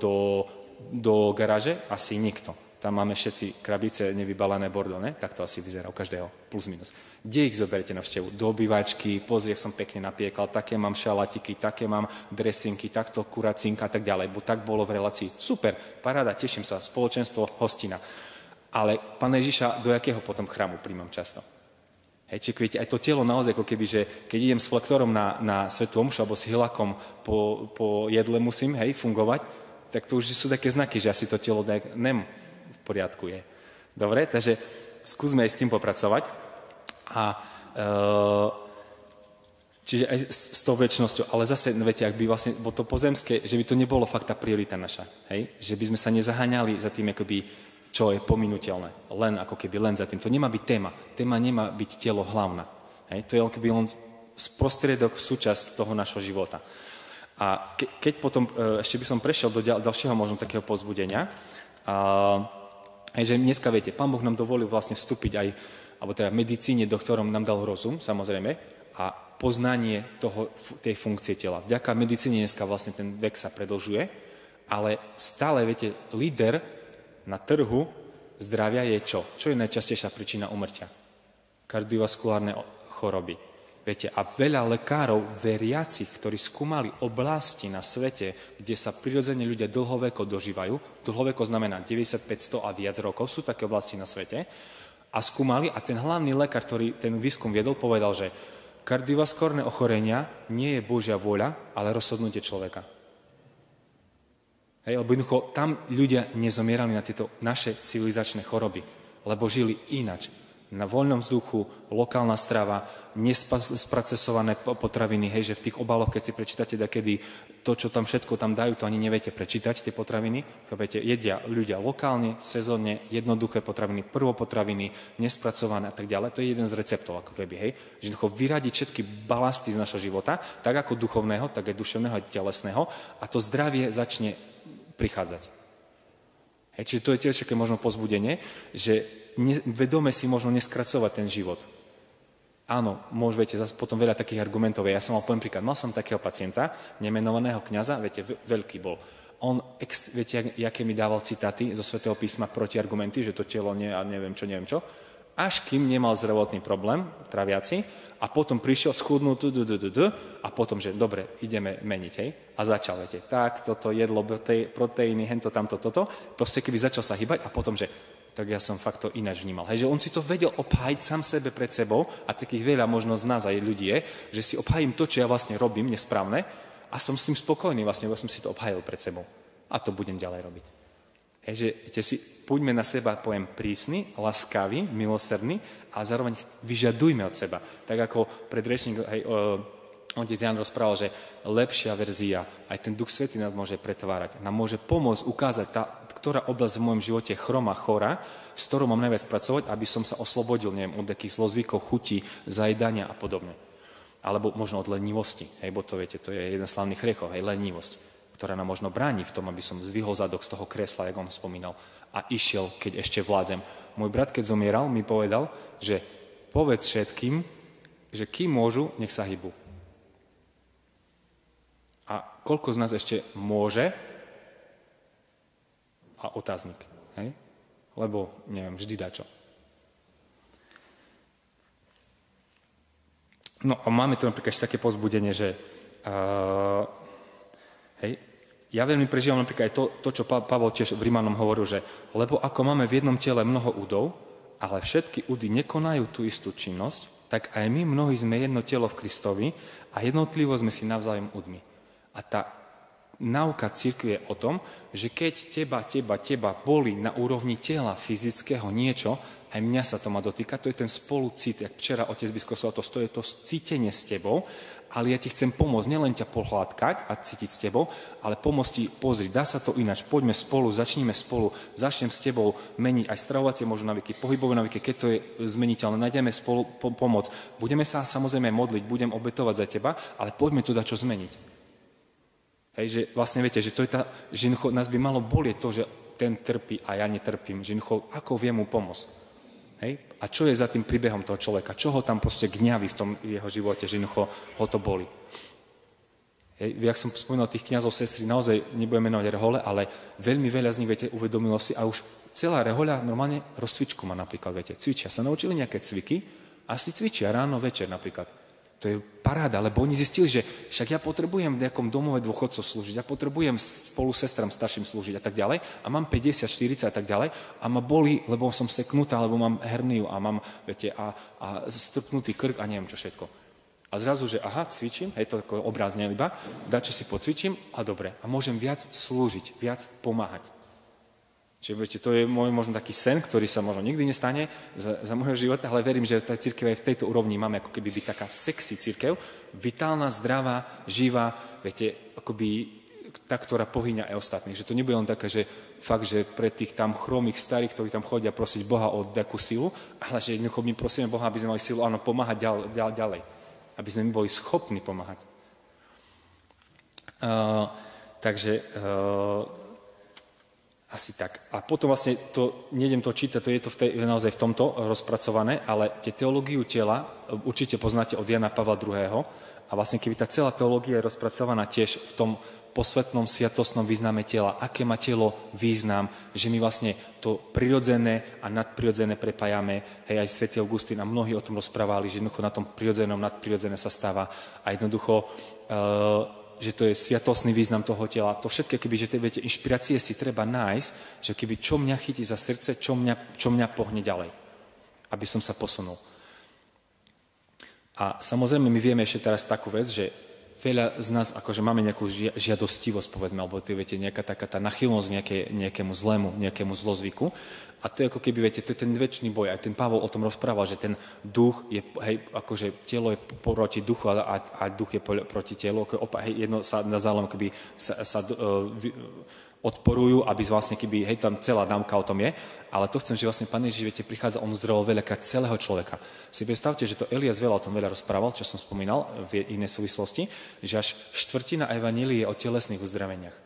do garáže? Asi nikto. Tam máme všetci krabice nevybalené bordo, ne? Tak to asi vyzerá u každého, plus minus. Kde ich zoberete navštevu? Do obývačky, pozri, jak som pekne napiekal, také mám šalatiky, také mám dresinky, takto kuracinka a tak ďalej, bo tak bolo v relácii. Super, paráda, teším sa, spoločenstvo, hostina. Ale Pána Ježiša do jakého potom chrámu príjmam často? Hej, či viete, aj to telo naozaj, ako keby, že keď idem s flektorom na svätú omšu alebo s hylakom po jedle musím, hej, fungovať, tak to už sú také znaky, že asi to telo v poriadku je. Dobre, takže skúsme aj s tým popracovať. Čiže aj s tou večnosťou, ale zase, viete, ak by vlastne bolo to pozemské, že by to nebolo fakt tá priorita naša, hej, že by sme sa nezaháňali za tým, akoby čo je pominuteľné. Len ako keby len za tým. To nemá byť téma. Téma nemá byť telo hlavná. Hej? To je keby len prostriedok, súčasť toho našho života. A keď potom, ešte by som prešiel do ďalšieho možno takého povzbudenia, že dneska, viete, Pán Boh nám dovolil vlastne vstúpiť aj, alebo teda v medicíne, doktorom nám dal rozum, samozrejme, a poznanie tej funkcie tela. Vďaka medicíne dneska vlastne ten vek sa predlžuje, ale stále, viete, líder na trhu zdravia je čo? Čo je najčastejšia príčina úmrtia? Kardiovaskulárne choroby. Viete, a veľa lekárov veriacich, ktorí skúmali oblasti na svete, kde sa prirodzene ľudia dlhoveko dožívajú, dlhoveko znamená 95, 100 a viac rokov, sú také oblasti na svete, a skúmali, a ten hlavný lekár, ktorý ten výskum viedol, povedal, že kardiovaskulárne ochorenia nie je Božia vôľa, ale rozhodnutie človeka. Hej, lebo jednoducho tam ľudia nezomierali na tieto naše civilizačné choroby, lebo žili inač. Na voľnom vzduchu, lokálna strava, nespracesované potraviny, hej, že v tých obaloch, keď si prečítate dakedy to, čo tam všetko tam dajú, to ani neviete prečítať, tie potraviny. Viete, jedia ľudia lokálne, sezónne, jednoduché potraviny, prvopotraviny, nespracované a tak ďalej. To je jeden z receptov, ako keby, hej. Že jednoducho vyradiť všetky balasty z našho života, tak ako duchovného, tak aj duševného a telesného, a to zdravie začne prichádzať. Hej, čiže to je tiež také možno povzbudenie, že vedome si možno neskracovať ten život. Áno, môžete zase potom veľa takých argumentov. Ja som poviem príklad, mal som takého pacienta, nemenovaného kňaza, viete, veľký bol. On, viete, aké mi dával citáty zo Svätého písma proti argumenty, že to telo nie a neviem čo, až kým nemal zdravotný problém, traviaci, a potom prišiel schudnúť a potom, že dobre, ideme meniť, hej? A začal, viete, tak, toto jedlo, proteíny, hento, tamto, toto, proste keby začal sa hýbať a potom, že tak ja som fakt to ináč vnímal. Hej, že on si to vedel obhájiť sám sebe pred sebou a takých veľa možno z nás aj ľudí je, že si obhájim to, čo ja vlastne robím nesprávne a som s tým spokojný vlastne, bo som si to obhájil pred sebou. A to budem ďalej robiť. Hej, že viete si, buďme na seba, poviem, prísny, laskavý, milosrdný a zároveň vyžadujme od seba. Tak ako predrečník, otec Jan rozprával, že lepšia verzia, aj ten Duch Svätý nás môže pretvárať, nám môže pomôcť ukázať, ktorá oblasť v mojom živote chroma, chora, s ktorou mám najviac pracovať, aby som sa oslobodil, neviem, od takých zlozvykov, chutí, zajedania a podobne. Alebo možno od lenivosti, hej, bo to viete, to je jeden z hlavných hriechov, hej, lenivosť, ktorá nám možno bráni v tom, aby som zdvihol zadok z toho kresla, jak on spomínal, a išiel, keď ešte vládzem. Môj brat, keď zomieral, mi povedal, že povedz všetkým, že kým môžu, nech sa hýbu. A koľko z nás ešte môže? A otáznik, hej? Lebo, neviem, vždy dačo. No a máme tu napríklad ešte také povzbudenie, že hej, ja veľmi prežívam napríklad aj to čo Pavol tiež v Rimanom hovoril, že lebo ako máme v jednom tele mnoho údov, ale všetky údy nekonajú tú istú činnosť, tak aj my mnohí sme jedno telo v Kristovi a jednotlivo sme si navzájom údmi. A tá náuka cirkvi je o tom, že keď teba boli na úrovni tela fyzického niečo, aj mňa sa to má dotýkať, to je ten spolucít, jak včera otec biskup to je to cítenie s tebou, ale ja ti chcem pomôcť, nielen ťa pohľadkať a cítiť s tebou, ale pomôcť ti, pozri, dá sa to ináč, poďme spolu, začneme spolu, začnem s tebou meniť aj stravovacie možno navyky, pohybové navyky, keď to je zmeniteľné, nájdeme spolu pomoc, budeme sa samozrejme modliť, budem obetovať za teba, ale poďme tu dať čo zmeniť. Hej, že vlastne viete, že to je že nás by malo bolieť to, že ten trpí a ja netrpím, že ako viem mu pomôcť. Hej? A čo je za tým príbehom toho človeka? Čo ho tam proste gňaví v tom jeho živote, že ho to boli? Hej? Jak som spomínal tých kňazov, sestry, naozaj nebudem menovať rehole, ale veľmi veľa z nich, viete, uvedomilo si a už celá rehoľa normálne rozcvičku má napríklad, viete, cvičia. Sa naučili nejaké cviky a si cvičia ráno, večer napríklad. To je paráda, lebo oni zistili, že však ja potrebujem v nejakom domove dôchodcov slúžiť, ja potrebujem spolu sestram starším slúžiť a tak ďalej a mám 50, 40 a tak ďalej a ma boli, lebo som seknutá, lebo mám herniu a mám, viete, a strpnutý krk a neviem čo všetko. A zrazu, že aha, cvičím, je to ako obrázne iba, dačo si pocvičím a dobre. A môžem viac slúžiť, viac pomáhať. Čiže viete, to je môj možno taký sen, ktorý sa možno nikdy nestane za môjho života, ale verím, že tá cirkev aj v tejto úrovni máme ako keby byť taká sexy cirkev, vitálna, zdravá, živá, viete, akoby tá, ktorá pohýňa aj ostatných. Že to nebude len také, že fakt, že pre tých tam chromých starých, ktorí tam chodia prosiť Boha o nejakú silu, ale že jednoducho my prosíme Boha, aby sme mali silu, áno, pomáhať ďalej. Aby sme boli schopní pomáhať. Asi tak. A potom vlastne nejdem to čítať, to je to naozaj v tomto rozpracované, ale tie teológiu tela určite poznáte od Jana Pavla II. A vlastne keby tá celá teológia je rozpracovaná tiež v tom posvetnom, sviatostnom význame tela, aké má telo význam, že my vlastne to prirodzené a nadprirodzené prepájame, hej, aj svätý Augustín a mnohí o tom rozprávali, že jednoducho na tom prirodzenom nadprirodzené sa stáva a jednoducho že to je sviatostný význam toho tela. To všetko, keby, že viete, inšpirácie si treba nájsť, že keby čo mňa chytí za srdce, čo mňa pohne ďalej, aby som sa posunul. A samozrejme, my vieme ešte teraz takú vec, že veľa z nás, akože máme nejakú žiadostivosť, povedzme, alebo viete, nejaká taká tá nachylnosť nejakému zlému, nejakému zlozvyku. A to je ako keby, viete, to je ten večný boj. Aj ten Pavol o tom rozprával, že ten duch je, hej, akože telo je proti duchu a duch je proti telu. Jedno sa navzájom keby sa odporujú, aby vlastne keby, hej, tam celá náuka o tom je. Ale to chcem, že vlastne Pán Ježiš, viete, prichádza, on uzdravil veľakrát celého človeka. Si predstavte, že to Elias o tom veľa rozprával, čo som spomínal v inej súvislosti, že až štvrtina evanjelii je o telesných uzdraveniach.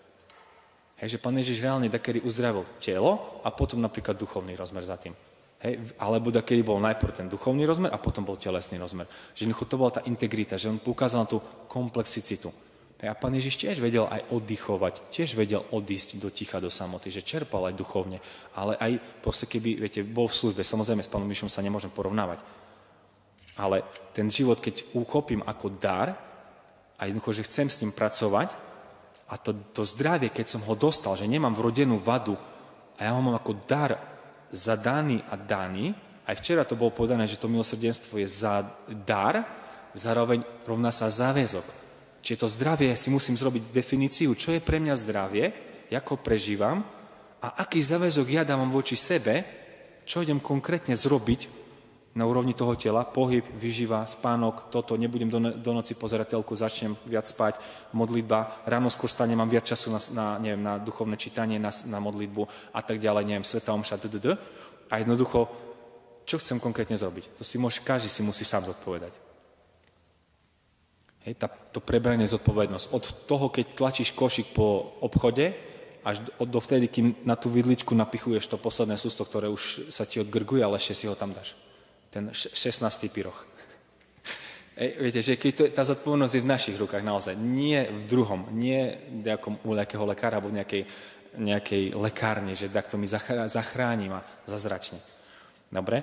Hej, že Pán Ježiš reálne dakedy uzdravil telo a potom napríklad duchovný rozmer za tým. Hej, alebo dakedy bol najprv ten duchovný rozmer a potom bol telesný rozmer. Že to bola tá integrita, že on poukázal na tú komplexicitu. A Pán Ježiš tiež vedel aj oddychovať, tiež vedel odísť do ticha, do samoty, že čerpal aj duchovne, ale aj proste keby, viete, bol v službe, samozrejme s Pánom Ježišom sa nemôžem porovnávať. Ale ten život, keď uchopím ako dar a jednoducho, že chcem s ním pracovať, a to zdravie, keď som ho dostal, že nemám vrodenú vadu a ja ho mám ako dar zadaný a daný, aj včera to bolo povedané, že to milosrdenstvo je za dar, zároveň rovná sa záväzok. Čiže to zdravie si musím zrobiť definíciu, čo je pre mňa zdravie, ako prežívam a aký záväzok ja dávam voči sebe, čo idem konkrétne zrobiť na úrovni toho tela, pohyb, výživa, spánok, toto, nebudem do noci pozerať telku, začnem viac spať, modlitba, ráno skôr stane, mám viac času na duchovné čítanie, na modlitbu a tak ďalej, neviem, svätá omša, a jednoducho, čo chcem konkrétne zrobiť? To si každý si musí sám zodpovedať. Hej, to prebranie zodpovednosť. Od toho, keď tlačíš košík po obchode, až do vtedy, kým na tú vidličku napichuješ to posledné sústo, ktoré už sa ti odgrguje, ale ešte si ho tam dáš. Ten 16. pyroch. Viete, že keď tá zodpovednosť je v našich rukách naozaj, nie v druhom, nie u nejakého lekára alebo v nejakej lekárni, že takto mi zachráni ma zázračne. Dobre?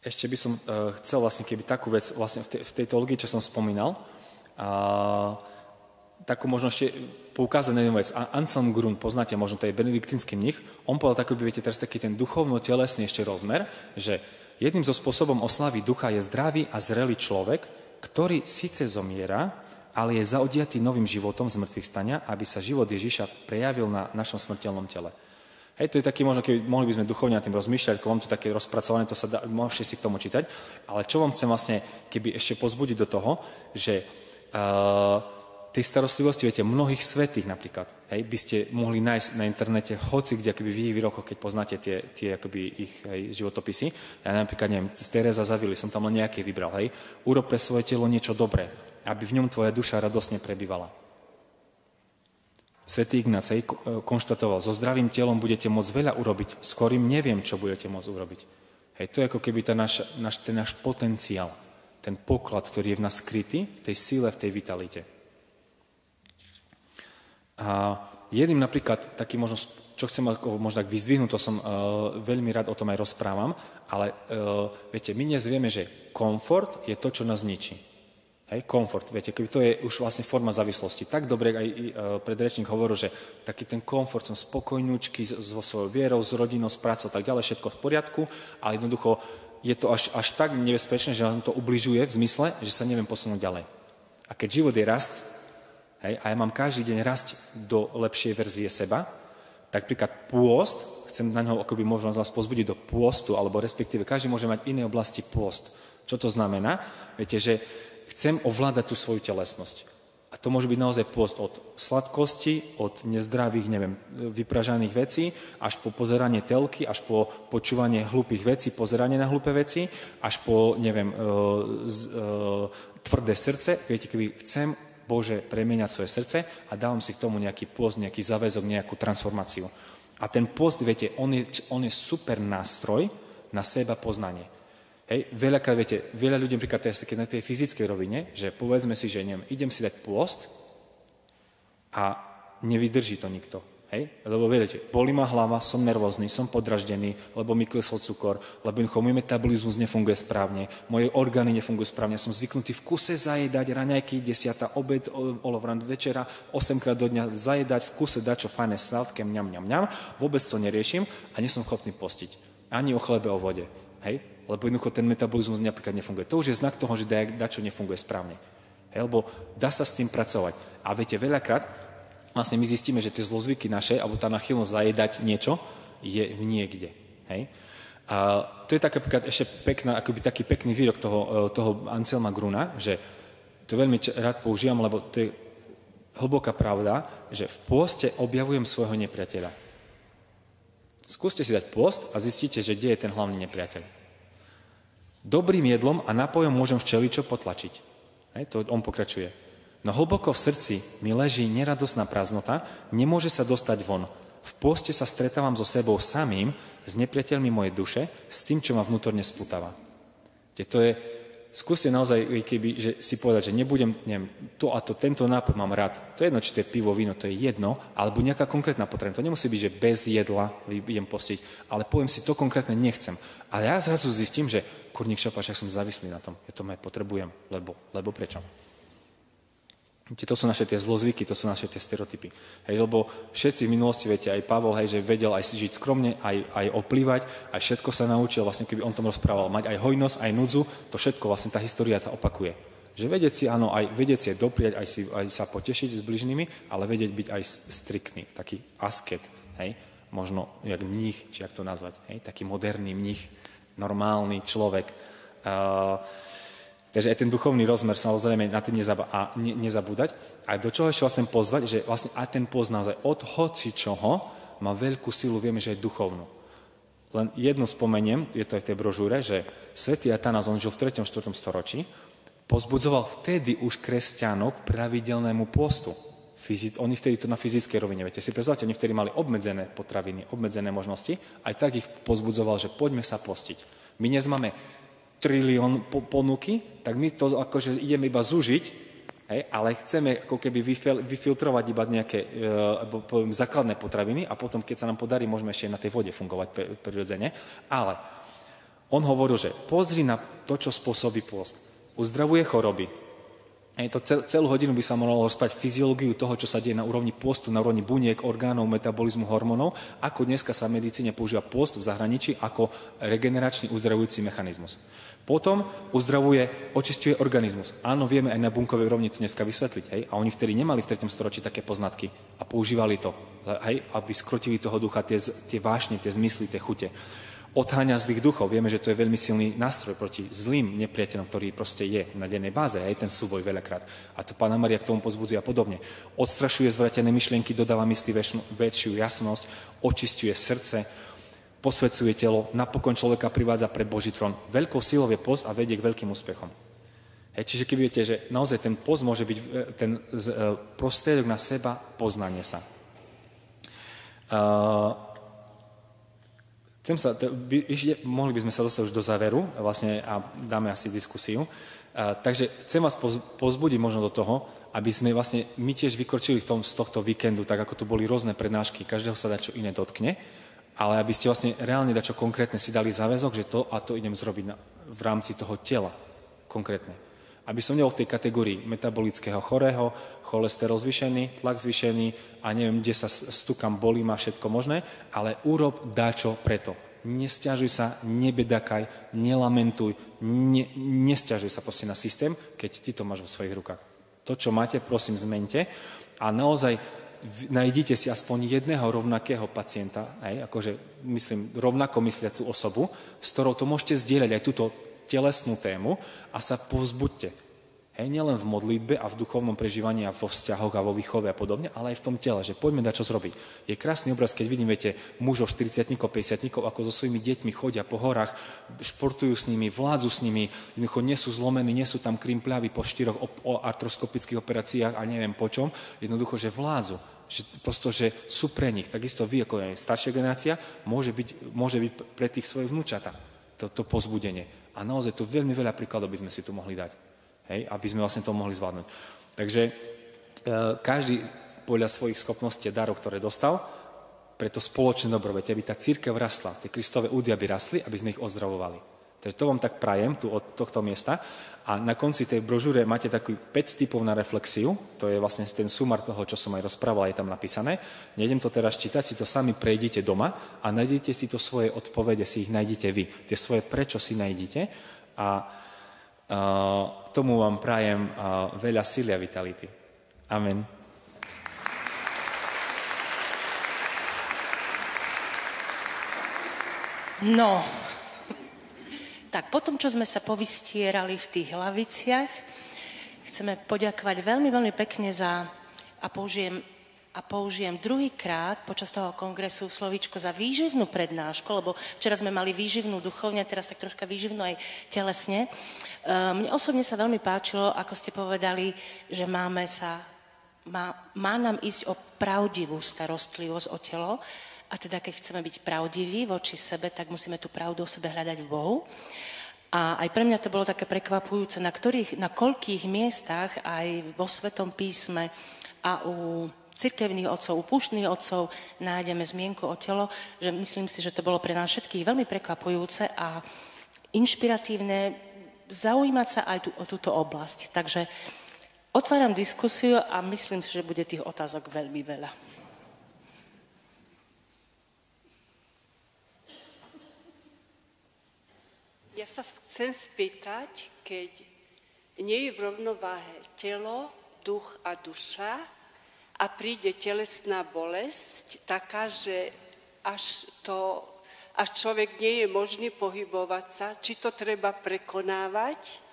ešte by som chcel vlastne, keby takú vec, vlastne v tej teológii, čo som spomínal, takú možno ešte poukázať na jednu vec. Anselm Grun, poznáte možno, to je benediktínsky mních, on povedal taký, viete, teraz taký ten duchovno-telesný ešte rozmer, že jedným zo spôsobom oslavy ducha je zdravý a zrelý človek, ktorý síce zomiera, ale je zaodiatý novým životom z mŕtvych stania, aby sa život Ježiša prejavil na našom smrteľnom tele. Hej, to je taký, možno, keď mohli by sme duchovne na tým rozmýšľať, ako mám to také rozpracované, to sa dá, môžete si k tomu čítať, ale čo vám chcem vlastne, keby ešte pozbudiť do toho, že tej starostlivosti, viete, mnohých svätých napríklad, hej, by ste mohli nájsť na internete hoci kde, akoby v ich výrokoch, keď poznáte tie akoby ich životopisy. Ja napríklad, neviem, z Teresa Zavily som tam len nejaký vybral, hej, urob pre svoje telo niečo dobré, aby v ňom tvoja duša radosne prebývala. Svätý Ignác konštatoval, so zdravým telom budete môcť veľa urobiť, s chorým neviem, čo budete môcť urobiť. Hej, to je ako keby ten náš potenciál, ten poklad, ktorý je v nás skrytý, v tej sile, v tej vitalite. A jedným napríklad, taký možno, čo chcem možno tak vyzdvihnúť, to som veľmi rád o tom aj rozprávam, ale viete, my dnes vieme, že komfort je to, čo nás ničí. Hej, komfort, viete, keby to je už vlastne forma závislosti. Tak dobre aj predrečník hovoril, že taký ten komfort, som spokojnúčky so svojou vierou, s rodinou, s prácou, tak ďalej, všetko v poriadku, ale jednoducho je to až tak nebezpečné, že nám to ubližuje v zmysle, že sa neviem posunúť ďalej. A keď život je rast, hej, a ja mám každý deň rásť do lepšej verzie seba, tak príklad pôst, chcem na ňo akoby možno vás pozbudiť do pôstu, alebo respektíve každý môže mať iné oblasti pôst. Čo to znamená? Viete, že chcem ovládať tú svoju telesnosť. A to môže byť naozaj pôst od sladkosti, od nezdravých, neviem, vypražaných vecí, až po pozeranie telky, až po počúvanie hlúpych vecí, pozeranie na hlúpe veci, až po, neviem, tvrdé srdce. Viete, keby chcem, Bože, premieňať svoje srdce a dávam si k tomu nejaký pôst, nejaký záväzok, nejakú transformáciu. A ten pôst, viete, on je super nástroj na seba poznanie. Hej, veľakrát, viete, veľa ľudí napríklad teraz také na tej fyzickej rovine, že povedzme si, že neviem, idem si dať pôst a nevydrží to nikto. Hej? Lebo viete, bolí ma hlava, som nervózny, som podraždený, lebo mi klesol cukor, lebo môj metabolizmus nefunguje správne, moje orgány nefungujú správne, som zvyknutý v kuse zajedať raňajky, 10. obed, olovrant večera, 8-krát do dňa zajedať, v kuse dať čo fajné sladké, mňam, vôbec to neriešim a nie som schopný postiť. Ani o chlebe, o vode. Hej? Lebo jednoducho ten metabolizmus napríklad nefunguje. To už je znak toho, že dačo nefunguje správne. Hej? Lebo dá sa s tým pracovať. A viete, veľakrát vlastne my zistíme, že tie zlozvyky naše, alebo tá nachylnosť zajedať niečo, je v niekde. Hej? A to je taká ešte pekná, akoby taký pekný výrok toho Anselma Gruna, že to veľmi rád používam, lebo to je hlboká pravda, že v pôste objavujem svojho nepriateľa. Skúste si dať pôst a zistíte, že kde je ten hlavný nepriateľ. Dobrým jedlom a nápojom môžem včeličo potlačiť. Hej, to on pokračuje. No hlboko v srdci mi leží neradosná prázdnota, nemôže sa dostať von. V pôste sa stretávam so sebou samým, s nepriateľmi mojej duše, s tým, čo ma vnútorne spútava. To je, skúste naozaj, keby, že si povedať, že nebudem, neviem, to a to, tento nápoj mám rád. To je jedno, či to je pivo, víno, to je jedno, alebo nejaká konkrétna potreba. To nemusí byť, že bez jedla idem postiť, ale poviem si, to konkrétne nechcem. A ja zrazu zistím, že kurník šapač, ak som závislý na tom. Ja to potrebujem, lebo prečo? To sú naše tie zlozvyky, to sú naše tie stereotypy. Hej, lebo všetci v minulosti, viete, aj Pavol, hej, že vedel aj si žiť skromne, aj oplývať, aj všetko sa naučil, vlastne keby on tom rozprával, mať aj hojnosť, aj núdzu, to všetko, vlastne tá história sa opakuje. Že vedieť si, áno, aj vedieť si je dopriať, aj sa potešiť s bližnými, ale vedieť byť aj striktný, taký asket, hej, možno jak mních, či jak to nazvať, hej, taký moderný mních, normálny človek. Takže aj ten duchovný rozmer, samozrejme, na tým nezabúdať. A do čoho ešte vlastne pozvať, že vlastne aj ten post naozaj od hocičoho má veľkú silu, vieme, že je duchovnú. Len jednu spomeniem, je to aj v tej brožúre, že svätý Atanás, on žil v 3. 4. storočí, pozbudzoval vtedy už kresťanov k pravidelnému postu. Oni vtedy to na fyzickej rovine, viete, si predstavte, oni vtedy mali obmedzené potraviny, obmedzené možnosti, aj tak ich pozbudzoval, že poďme sa postiť. My dnes máme trilión ponuky, tak my to akože ideme iba zúžiť, hej, ale chceme ako keby vyfiltrovať iba nejaké poviem, základné potraviny a potom, keď sa nám podarí, môžeme ešte na tej vode fungovať prirodzene. Ale On hovoril, že pozri na to, čo spôsobí pôst. Uzdravuje choroby. Celú hodinu by sa mohlo rozprávať fyziológiu toho, čo sa deje na úrovni pôstu, na úrovni buniek, orgánov, metabolizmu, hormónov, ako dneska sa v medicíne používa pôst v zahraničí ako regeneračný uzdravujúci mechanizmus. Potom uzdravuje, očisťuje organizmus. Áno, vieme aj na bunkovej úrovni to dneska vysvetliť. Hej? A oni vtedy nemali v 3. storočí také poznatky a používali to, hej? Aby skrotili toho ducha, tie vášne, tie zmysly, tie chute. Odháňa zlých duchov. Vieme, že to je veľmi silný nástroj proti zlým nepriateľom, ktorý proste je na dennej báze, aj ten súboj veľakrát. A to Panna Mária k tomu pozbudzuje a podobne. Odstrašuje zvratené myšlienky, dodáva mysli väčšiu jasnosť, očisťuje srdce, posvedzuje telo, napokon človeka privádza pred Boží trón. Veľkou silou je post a vedie k veľkým úspechom. Čiže keď viete, že naozaj ten post môže byť ten prostriedok na seba poznanie sa. Mohli by sme sa dostať už do záveru vlastne a dáme asi diskusiu. Takže chcem vás povzbudiť možno do toho, aby sme vlastne my tiež vykročili z tohto víkendu, tak ako tu boli rôzne prednášky, každého sa dačo iné dotkne, ale aby ste vlastne reálne dačo konkrétne si dali záväzok, že to a to idem zrobiť v rámci toho tela konkrétne. Aby som nebol v tej kategórii metabolického chorého, cholesterol zvýšený, tlak zvýšený a neviem, kde sa stukam, bolí ma všetko možné, ale urob dáčo preto. Nesťažuj sa, nebedakaj, nelamentuj, nesťažuj sa proste na systém, keď ty to máš vo svojich rukách. To, čo máte, prosím, zmente a naozaj nájdite si aspoň jedného rovnakého pacienta, akože myslím rovnako mysliacu osobu, s ktorou to môžete zdieľať aj túto telesnú tému a sa povzbuďte. Nielen v modlitbe a v duchovnom prežívaní a vo vzťahoch a vo výchove a podobne, ale aj v tom tele, že poďme dať čo zrobiť. Je krásny obraz, keď vidím, viete, mužov 40-tníkov, 50-tníkov, ako so svojimi deťmi chodia po horách, športujú s nimi, vládzu s nimi, jednoducho nie sú zlomení, nie sú tam krimpľaví po 4 artroskopických operáciách a neviem po čom, jednoducho, že vládzu. Že sú pre nich. Takisto vy, ako aj staršia generácia, môže byť pre tých svojich vnúčata to pozbudenie. A naozaj tu veľmi veľa príkladov by sme si tu mohli dať, aby sme vlastne to mohli zvládnuť. Takže každý podľa svojich schopností a darov, ktoré dostal, pre to spoločné dobro, aby tá cirkev rastla, tie Kristove údy, aby rastli, aby sme ich ozdravovali. Takže to vám tak prajem tu od tohto miesta. A na konci tej brožúre máte taký 5 typov na reflexiu, to je vlastne ten sumár toho, čo som aj rozprával, je tam napísané. Nejdem to teraz čítať, si to sami prejdite doma a nájdete si to svoje odpovede, si ich nájdete vy. Tie svoje prečo si nájdete a k tomu vám prajem veľa síly a vitality. Amen. No, tak potom, čo sme sa povystierali v tých hlaviciach, chceme poďakovať veľmi, veľmi pekne a použijem druhýkrát počas toho kongresu slovíčko za výživnú prednášku, lebo včera sme mali výživnú duchovne, teraz tak troška výživnú aj telesne. Mne osobne sa veľmi páčilo, ako ste povedali, že má nám ísť o pravdivú starostlivosť o telo, a teda keď chceme byť pravdiví voči sebe, tak musíme tú pravdu o sebe hľadať v Bohu. A aj pre mňa to bolo také prekvapujúce, na koľkých miestach aj vo Svetom písme a u cirkevných otcov, u púštnych otcov nájdeme zmienku o telo, že myslím si, že to bolo pre nás všetkých veľmi prekvapujúce a inšpiratívne zaujímať sa aj o túto oblasť. Takže otváram diskusiu a myslím si, že bude tých otázok veľmi veľa. Ja sa chcem spýtať, keď nie je v rovnováhe telo, duch a duša a príde telesná bolesť taká, že až človek nie je možný pohybovať sa, či to treba prekonávať,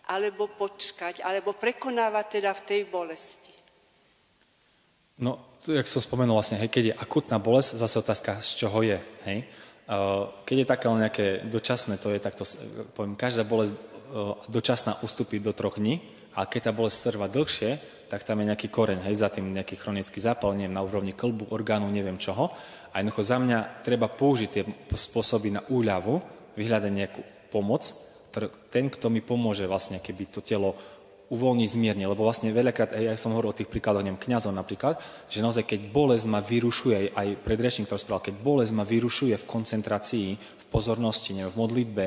alebo počkať, alebo prekonávať teda v tej bolesti. No, jak som spomenul vlastne, keď je akutná bolesť, zase otázka, z čoho je, hej? Keď je také nejaké dočasné, to je takto, poviem, každá bolesť dočasná ustúpi do 3 dní, a keď tá bolesť trvá dlhšie, tak tam je nejaký koreň, hej, za tým nejaký chronický zápal, neviem, na úrovni kĺbu, orgánu, neviem čoho. A jednoducho za mňa treba použiť tie spôsoby na úľavu, vyhľadať nejakú pomoc, ten, kto mi pomôže vlastne, keby to telo uvoľniť zmierne, lebo vlastne veľakrát, ja som hovoril o tých príkladoch, neviem, kňazov napríklad, že naozaj, keď bolesť ma vyrušuje, aj predrečník to rozprával, keď bolesť ma vyrušuje v koncentrácii, v pozornosti, neviem, v modlitbe,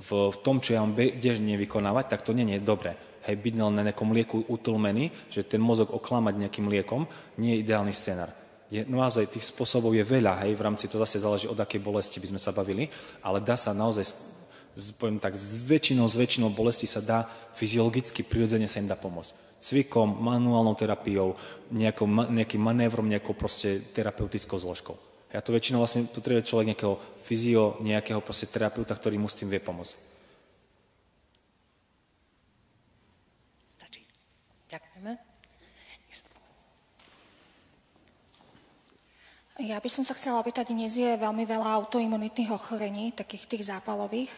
v tom, čo ja mám bežne vykonávať, tak to nie je dobré. Hej, byť na nejakom lieku utlmený, že ten mozog oklamať nejakým liekom, nie je ideálny scenár. Naozaj tých spôsobov je veľa, hej, v rámci to zase záleží, od akej bolesti by sme sa bavili, ale dá sa naozaj, poviem tak, s väčšinou bolesti sa dá fyziologicky, prirodzene sa im dá pomôcť. Cvikom, manuálnou terapiou, nejakým manévrom, nejakou proste terapeutickou zložkou. Ja to väčšinou vlastne potrebuje človek nejakého proste terapeuta, ktorý mu s tým vie pomôcť. Stačí. Ďakujeme. Ja by som sa chcela opýtať, dnes je veľmi veľa autoimunitných ochorení, takých tých zápalových.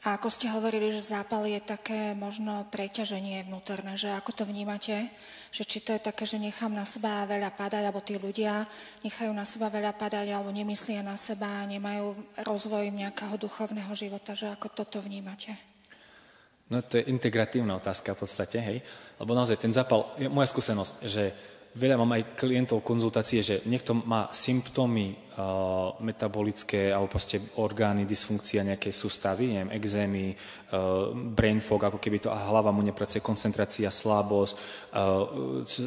A ako ste hovorili, že zápal je také možno preťaženie vnútorné, že ako to vnímate? Že či to je také, že nechám na seba veľa padať, alebo tí ľudia nechajú na seba veľa padať, alebo nemyslia na seba, nemajú rozvoj nejakého duchovného života, že ako toto vnímate? No to je integratívna otázka v podstate, hej? Lebo naozaj ten zápal, moja skúsenosť, že veľa mám aj klientov konzultácie, že niekto má symptómy metabolické alebo proste orgány, dysfunkcia nejakej sústavy, neviem, exémy, brain fog, ako keby to hlava mu nepracuje, koncentrácia, slabosť,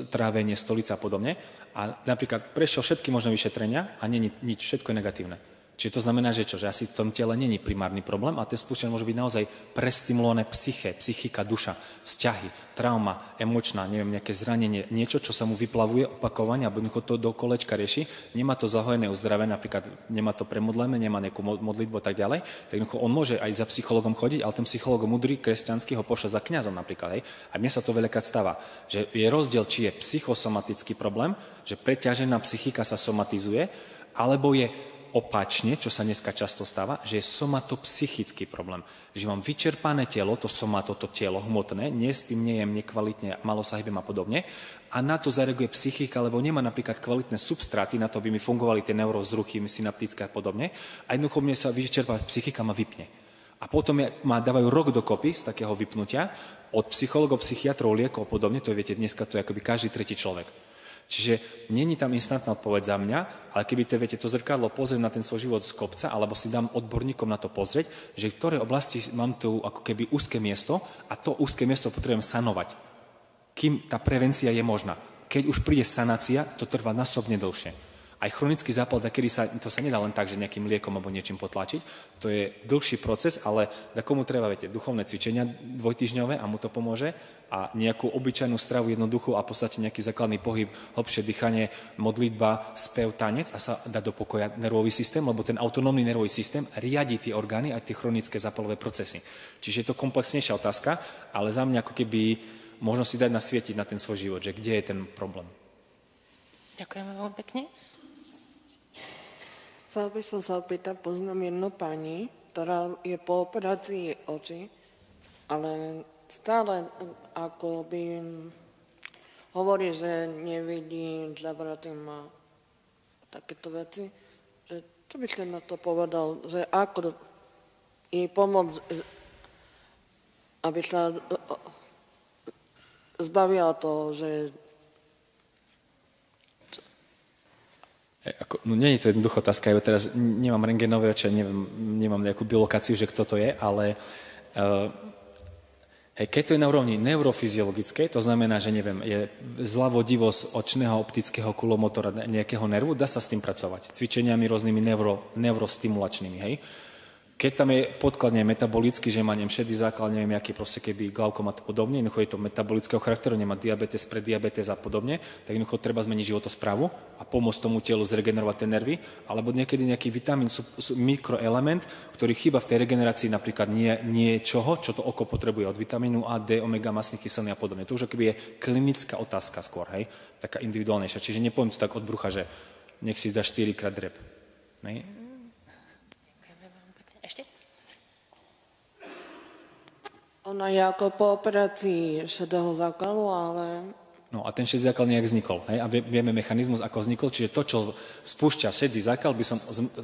trávenie, stolica a podobne. A napríklad prešiel všetky možné vyšetrenia a nie nič, všetko je negatívne. Čiže to znamená, že čo? Že asi v tom tele není primárny problém a ten spúšťač môže byť naozaj prestimulované psychika, duša, vzťahy, trauma, emočná, neviem, nejaké zranenie, niečo, čo sa mu vyplavuje opakovane, alebo to do kolečka rieši, nemá to zahojené uzdravené, napríklad nemá to premodlené, nemá nejakú modlitbu a tak ďalej, tak on môže aj za psychologom chodiť, ale ten psycholog mudrý, kresťanský ho pošle za kňazom napríklad. Hej. A mne sa to veľakrát stáva, že je rozdiel, či je psychosomatický problém, že preťažená psychika sa somatizuje, alebo je opačne, čo sa dneska často stáva, že je somatopsychický problém. Že mám vyčerpané telo, to telo hmotné, nespím, nejem, nekvalitne, malo sa hýbem a podobne. A na to zareaguje psychika, lebo nemá napríklad kvalitné substráty, na to by mi fungovali tie neurovzruchy, synaptické a podobne. A jednoducho mne sa vyčerpá psychika, ma vypne. A potom ma dávajú rok dokopy z takého vypnutia od psychologov, psychiatrov, liekov a podobne. To je, viete, dneska to je akoby každý tretí človek. Čiže není tam instantná odpoveď za mňa, ale keby to zrkadlo pozriem na ten svoj život z kopca, alebo si dám odborníkom na to pozrieť, že v ktorej oblasti mám tu ako keby úzke miesto a to úzke miesto potrebujem sanovať. Kým tá prevencia je možná. Keď už príde sanácia, to trvá násobne dlhšie. Aj chronický zápal, to sa nedá len tak, že nejakým liekom alebo niečím potlačiť. To je dlhší proces, ale komu treba, viete, duchovné cvičenia dvojtýždňové a mu to pomôže a nejakú obyčajnú stravu jednoduchú a v podstate nejaký základný pohyb, hlbšie dýchanie, modlitba, spev, tanec a sa dá do pokoja nervový systém, lebo ten autonómny nervový systém riadi tie orgány a tie chronické zápalové procesy. Čiže je to komplexnejšia otázka, ale za mňa ako keby možno si dať nasvietiť na ten svoj život, že kde je ten problém. Ďakujeme veľmi pekne. Chcel by som sa opýtať, poznám jednu pani, ktorá je po operácii oči, ale stále ako by hovorí, že nevidí, zavratý má takéto veci. Že, čo by ste na to povedal, že ako jej pomôcť, aby sa zbavila toho, že No nie je to jednoduchá otázka, ja teraz nemám rentgenové oči, nemám nejakú bilokáciu, že kto to je, ale keď to je na úrovni neurofyziologickej, to znamená, že neviem, je zlavodivosť očného optického kulomotora nejakého nervu, dá sa s tým pracovať. Cvičeniami rôznymi neurostimulačnými, hej. Keď tam je podklad metabolický, že má šedý základ, neviem, aký proste keby glaukom a podobne, jednoducho je to metabolického charakteru, nemá diabetes, preddiabetes a podobne, tak jednoducho treba zmeniť životosprávu a pomôcť tomu telu zregenerovať tie nervy, alebo niekedy nejaký vitamín, mikroelement, ktorý chýba v tej regenerácii napríklad niečoho, čo to oko potrebuje od vitamínu A, D, omega, masných kyselín a podobne. To už akoby je klinická otázka skôr, hej, taká individuálnejšia. Čiže nepoviem to tak od brucha, že nech si dá 4-krát drep. Hej. Ešte? Ona je ako po operácii šedého zákalu, ale... No a ten šedý zákal nejak vznikol. Hej? A vieme mechanizmus, ako vznikol. Čiže to, čo spúšťa šedý zákal, by som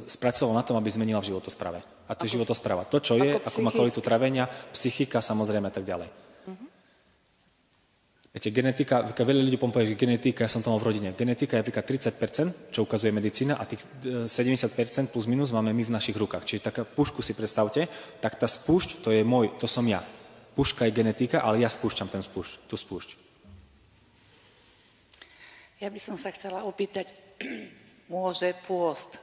spracoval na tom, aby zmenila v životosprave. A to je životospráva. To, čo je, ako má kvalitu travenia, psychika, samozrejme, a tak ďalej. Viete, genetika, veľa ľudí povie, že genetika, ja som to mal v rodine. Genetika je napríklad 30%, čo ukazuje medicína, a tých 70% plus minus máme my v našich rukách. Čiže taká pušku si predstavte, tak tá spúšť, to som ja. Puška je genetika, ale ja spúšťam tú spúšť. Ja by som sa chcela opýtať, môže pôst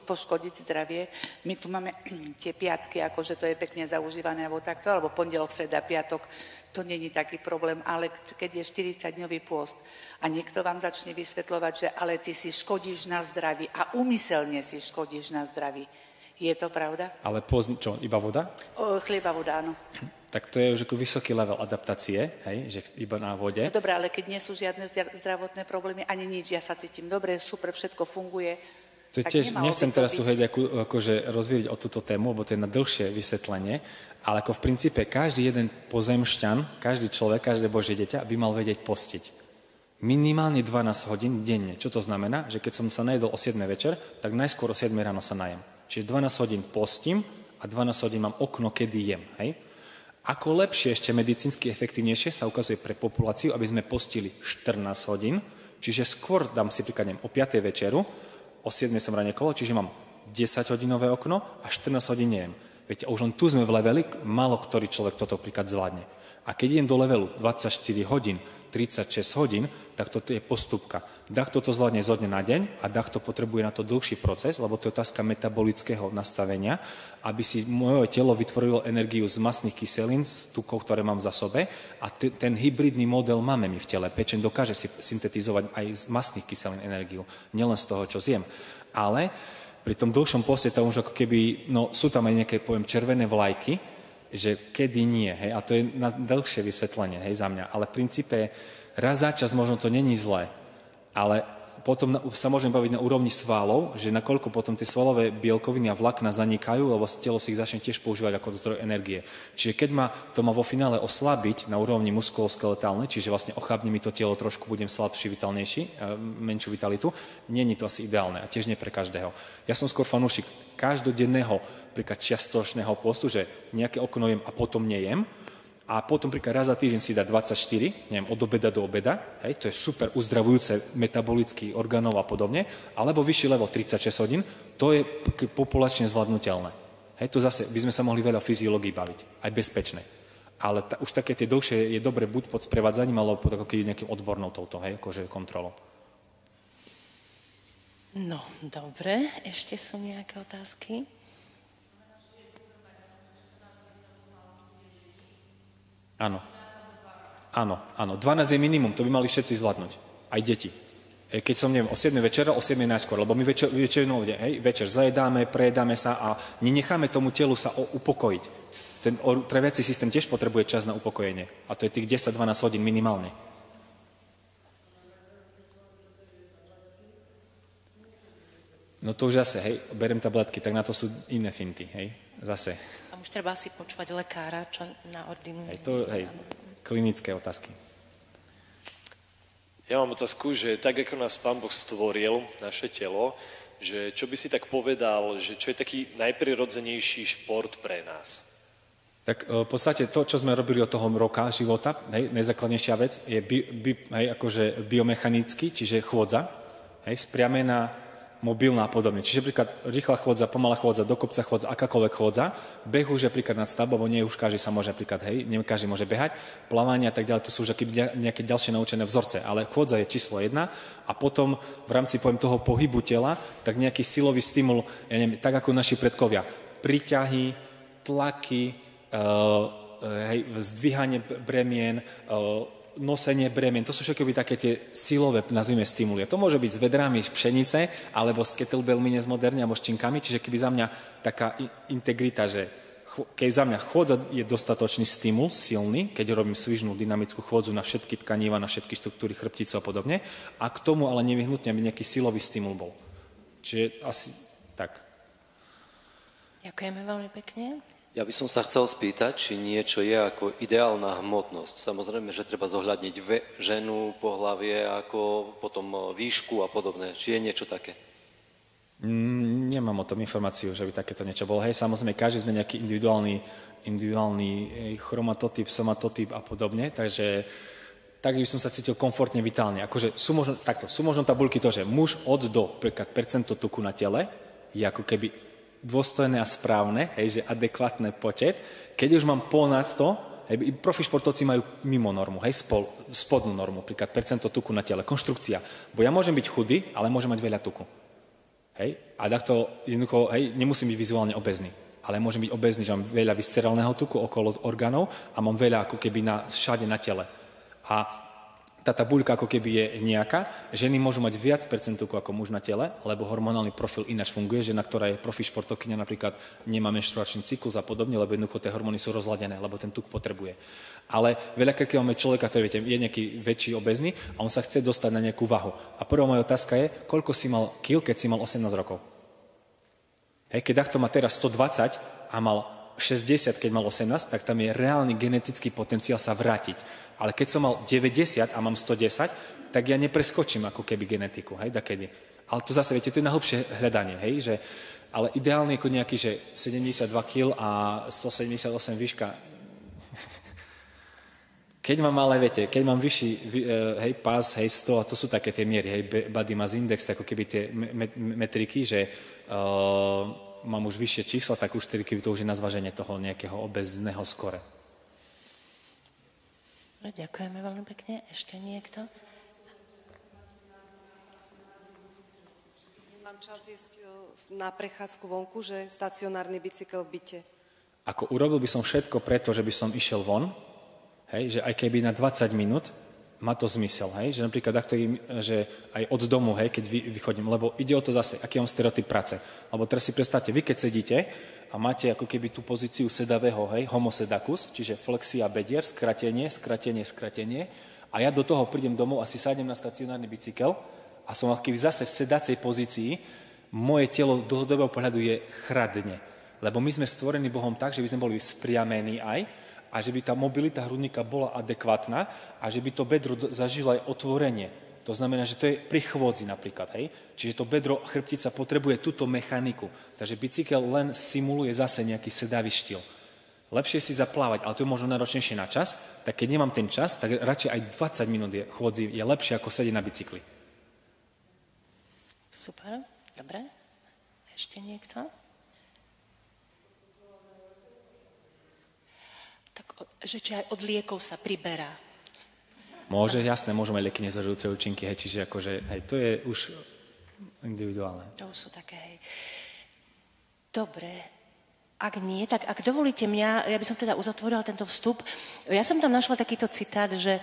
poškodiť zdravie? My tu máme tie piatky, akože to je pekne zaužívané, alebo takto, alebo pondelok, streda, piatok, to není taký problém, ale keď je 40-dňový pôst a niekto vám začne vysvetľovať, že ale ty si škodíš na zdraví a úmyselne si škodíš na zdraví. Je to pravda? Ale pôst, čo, iba voda? Chlieba, voda, áno. Tak to je už ako vysoký level adaptácie, hej, že iba na vode. No dobré, ale keď nie sú žiadne zdravotné problémy, ani nič, ja sa cítim dobre, super, všetko funguje. To je tiež, nechcem teraz akože rozvíriť o túto tému, lebo to je na dlhšie vysvetlenie, ale ako v princípe každý jeden pozemšťan, každý človek, každé Božie dieťa by mal vedieť postiť. Minimálne 12 hodín denne. Čo to znamená? Že keď som sa najedol o 7 večer, tak najskôr o 7 ráno sa najem. Čiže 12 hodín postím a 12 hodín mám okno, kedy jem, hej? Ako lepšie, ešte medicínsky efektívnejšie sa ukazuje pre populáciu, aby sme postili 14 hodín, čiže skôr dám si príkladne o 5. večeru, o 7. som ráne kolo, čiže mám 10-hodinové okno a 14 hodín nejem. Viete, už len tu sme v leveli, málo ktorý človek toto príklad zvládne. A keď idem do levelu 24 hodín, 36 hodín, tak toto je postupka. Dach toto zvládne zo dňa na deň a dach to potrebuje na to dlhší proces, lebo to je otázka metabolického nastavenia, aby si moje telo vytvorilo energiu z mastných kyselín, z tukov, ktoré mám v zásobe, a ten hybridný model máme my v tele. Pečeň dokáže si syntetizovať aj z mastných kyselín energiu, nielen z toho, čo zjem. Ale pri tom dlhšom poste tam už ako keby, sú tam aj nejaké, poviem, červené vlajky, že kedy nie, hej, a to je na dlhšie vysvetlenie, hej, za mňa. Ale v princípe raz za čas možno to není zlé, ale potom sa môžeme baviť na úrovni svalov, že nakoľko potom tie svalové bielkoviny a vlákna zanikajú, lebo telo si ich začne tiež používať ako zdroj energie. Čiže keď to má vo finále oslabiť na úrovni muskuloskeletálnej, čiže vlastne ochabne mi to telo trošku, budem slabší, vitalnejší, menšiu vitalitu, není to asi ideálne a tiež nie pre každého. Ja som skôr fanúšik každodenného, príklad čiastočného postu, že nejaké okno jem a potom nejem, a potom príklad raz za týždeň si dá 24, neviem, od obeda do obeda, hej, to je super uzdravujúce metabolických orgánov a podobne, alebo vyšší level 36 hodín, to je populačne zvládnutelné. Hej, to zase by sme sa mohli veľa o fyziológii baviť, aj bezpečné. Ale už také tie dlhšie je dobre buď pod sprevádzaním, alebo pod ako keby nejakým odbornou touto, hej, akože kontrolou. No, dobre, ešte sú nejaké otázky? Áno. 12 je minimum, to by mali všetci zvládnuť. Aj deti. Keď som, neviem, o 7 večera, o 7 najskôr, lebo my večer zajedáme, prejedáme sa a nenecháme tomu telu sa upokojiť. Ten traviaci systém tiež potrebuje čas na upokojenie. A to je tých 10-12 hodín minimálne. No to už zase, hej, berem tabletky, tak na to sú iné finty, hej, zase. A už treba si počúvať lekára, čo naordinuje. Hej, klinické otázky. Ja mám otázku, že tak, ako nás Pán Boh stvoril, naše telo, že čo by si tak povedal, že čo je taký najprirodzenejší šport pre nás? Tak v podstate to, čo sme robili od toho roka života, hej, najzákladnejšia vec je akože biomechanicky, čiže chôdza, hej, spriamená, mobilná a podobne. Čiže príklad rýchla chôdza, pomalá chôdza, do kopca chôdza, akákoľvek chôdza, beh už je príklad nad stavbou, bo nie už každý sa môže príklad, hej, nie každý môže behať, plávanie a tak ďalej, to sú už nejaké ďalšie naučené vzorce, ale chôdza je číslo 1 a potom v rámci, poviem, toho pohybu tela, tak nejaký silový stimul, ja neviem, tak ako naši predkovia, príťahy, tlaky, zdvíhanie bremien, nosenie bremien, to sú všetko také tie silové, nazvime, stimuly. To môže byť s vedrami z pšenice, alebo s kettlebellmi z moderne, alebo s činkami, čiže keby za mňa taká integrita, že keď za mňa chôdza je dostatočný stimul, silný, keď robím svižnú dynamickú chôdzu na všetky tkaníva, na všetky štruktúry chrbticu a podobne, a k tomu ale nevyhnutne, aby nejaký silový stimul bol. Čiže asi tak. Ďakujeme veľmi pekne. Ja by som sa chcel spýtať, či niečo je ako ideálna hmotnosť. Samozrejme, že treba zohľadniť ženu, pohlavie, ako potom výšku a podobné. Či je niečo také? Nemám o tom informáciu, že by takéto niečo bolo. Hej, samozrejme, každý sme nejaký individuálny chromatotyp, somatotyp a podobne, takže tak by som sa cítil komfortne, vitálne. Akože sú možno tabuľky to, že muž od do, napríklad percento tuku na tele je ako keby dôstojné a správne, hej, že adekvátny počet. Keď už mám ponad to, hej, profi športovci majú mimo normu, hej, spodnú normu, napríklad percento tuku na tele, konštrukcia. Bo ja môžem byť chudý, ale môžem mať veľa tuku. Hej, a takto jednoducho, hej, nemusím byť vizuálne obezný, ale môžem byť obezný, že mám veľa viscerálneho tuku okolo orgánov a mám veľa ako keby všade na tele. A tá tabuľka ako keby je nejaká. Ženy môžu mať viac percent tuku ako muž na tele, lebo hormonálny profil ináč funguje. Žena, ktorá je profi športovkyňa, napríklad nemá menštruačný cyklus a podobne, lebo jednoducho tie hormóny sú rozladené, lebo ten tuk potrebuje. Ale veľakrát, keď máme človeka, ktorý viete, je nejaký väčší obezný a on sa chce dostať na nejakú váhu. A prvá moja otázka je, koľko si mal kil, keď si mal 18 rokov? Hej, keď takto má teraz 120 a mal 60, keď mal 18, tak tam je reálny genetický potenciál sa vrátiť. Ale keď som mal 90 a mám 110, tak ja nepreskočím ako keby genetiku, hej, dakedy. Ale to zase, viete, to je najhlbšie hľadanie, hej, že, ale ideálne ako nejaký, že 72 kg a 178 výška. Keď mám ale, viete, keď mám vyšší, hej, pás, hej, 100, a to sú také tie miery, hej, body mass index, ako keby tie metriky, že mám už vyššie čísla, tak už tedy, keby to už je na zváženie toho nejakého obezného skore. Ďakujeme veľmi pekne. Ešte niekto? Mám čas ísť na prechádzku vonku, že stacionárny bicykel v byte. Ako urobil by som všetko preto, že by som išiel von, hej, že aj keby na 20 minút, má to zmysel, hej, že napríklad že aj od domu, hej, keď vychodím, lebo ide o to zase, aký mám stereotyp práce. Lebo teraz si predstavte, vy keď sedíte a máte ako keby tú pozíciu sedavého, hej, homo sedacus, čiže flexia bedier, skratenie, a ja do toho prídem domov a si sadnem na stacionárny bicykel a som ako keby zase v sedacej pozícii, moje telo z dlhodobého pohľadu je chradne. Lebo my sme stvorení Bohom tak, že by sme boli spriamení aj, a že by tá mobilita hrudníka bola adekvátna a že by to bedro zažilo aj otvorenie. To znamená, že to je pri chôdzi napríklad, hej? Čiže to bedro, chrbtica potrebuje túto mechaniku. Takže bicykel len simuluje zase nejaký sedavý štýl. Lepšie si zaplávať, ale to je možno náročnejšie na čas, tak keď nemám ten čas, tak radšej aj 20 minút chôdzi je lepšie ako sedieť na bicykli. Super, dobre. Ešte niekto? Tak, že či aj od liekov sa priberá. Môže, jasné, môžeme aj lieky nezažujúce účinky, hej, čiže akože, hej, to je už individuálne. To už sú také, hej. Dobre, ak nie, tak ak dovolíte mňa, ja by som teda uzatvorila tento vstup. Ja som tam našla takýto citát, že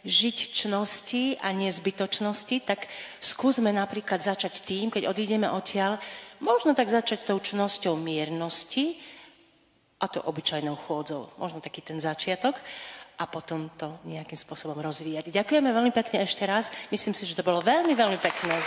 žiť čnosti a nie zbytočnosti, tak skúsme napríklad začať tým, keď odídeme odtiaľ, možno tak začať tou čnosťou miernosti a to obyčajnou chôdzou. Možno taký ten začiatok. A potom to nejakým spôsobom rozvíjať. Ďakujeme veľmi pekne ešte raz. Myslím si, že to bolo veľmi, veľmi pekné.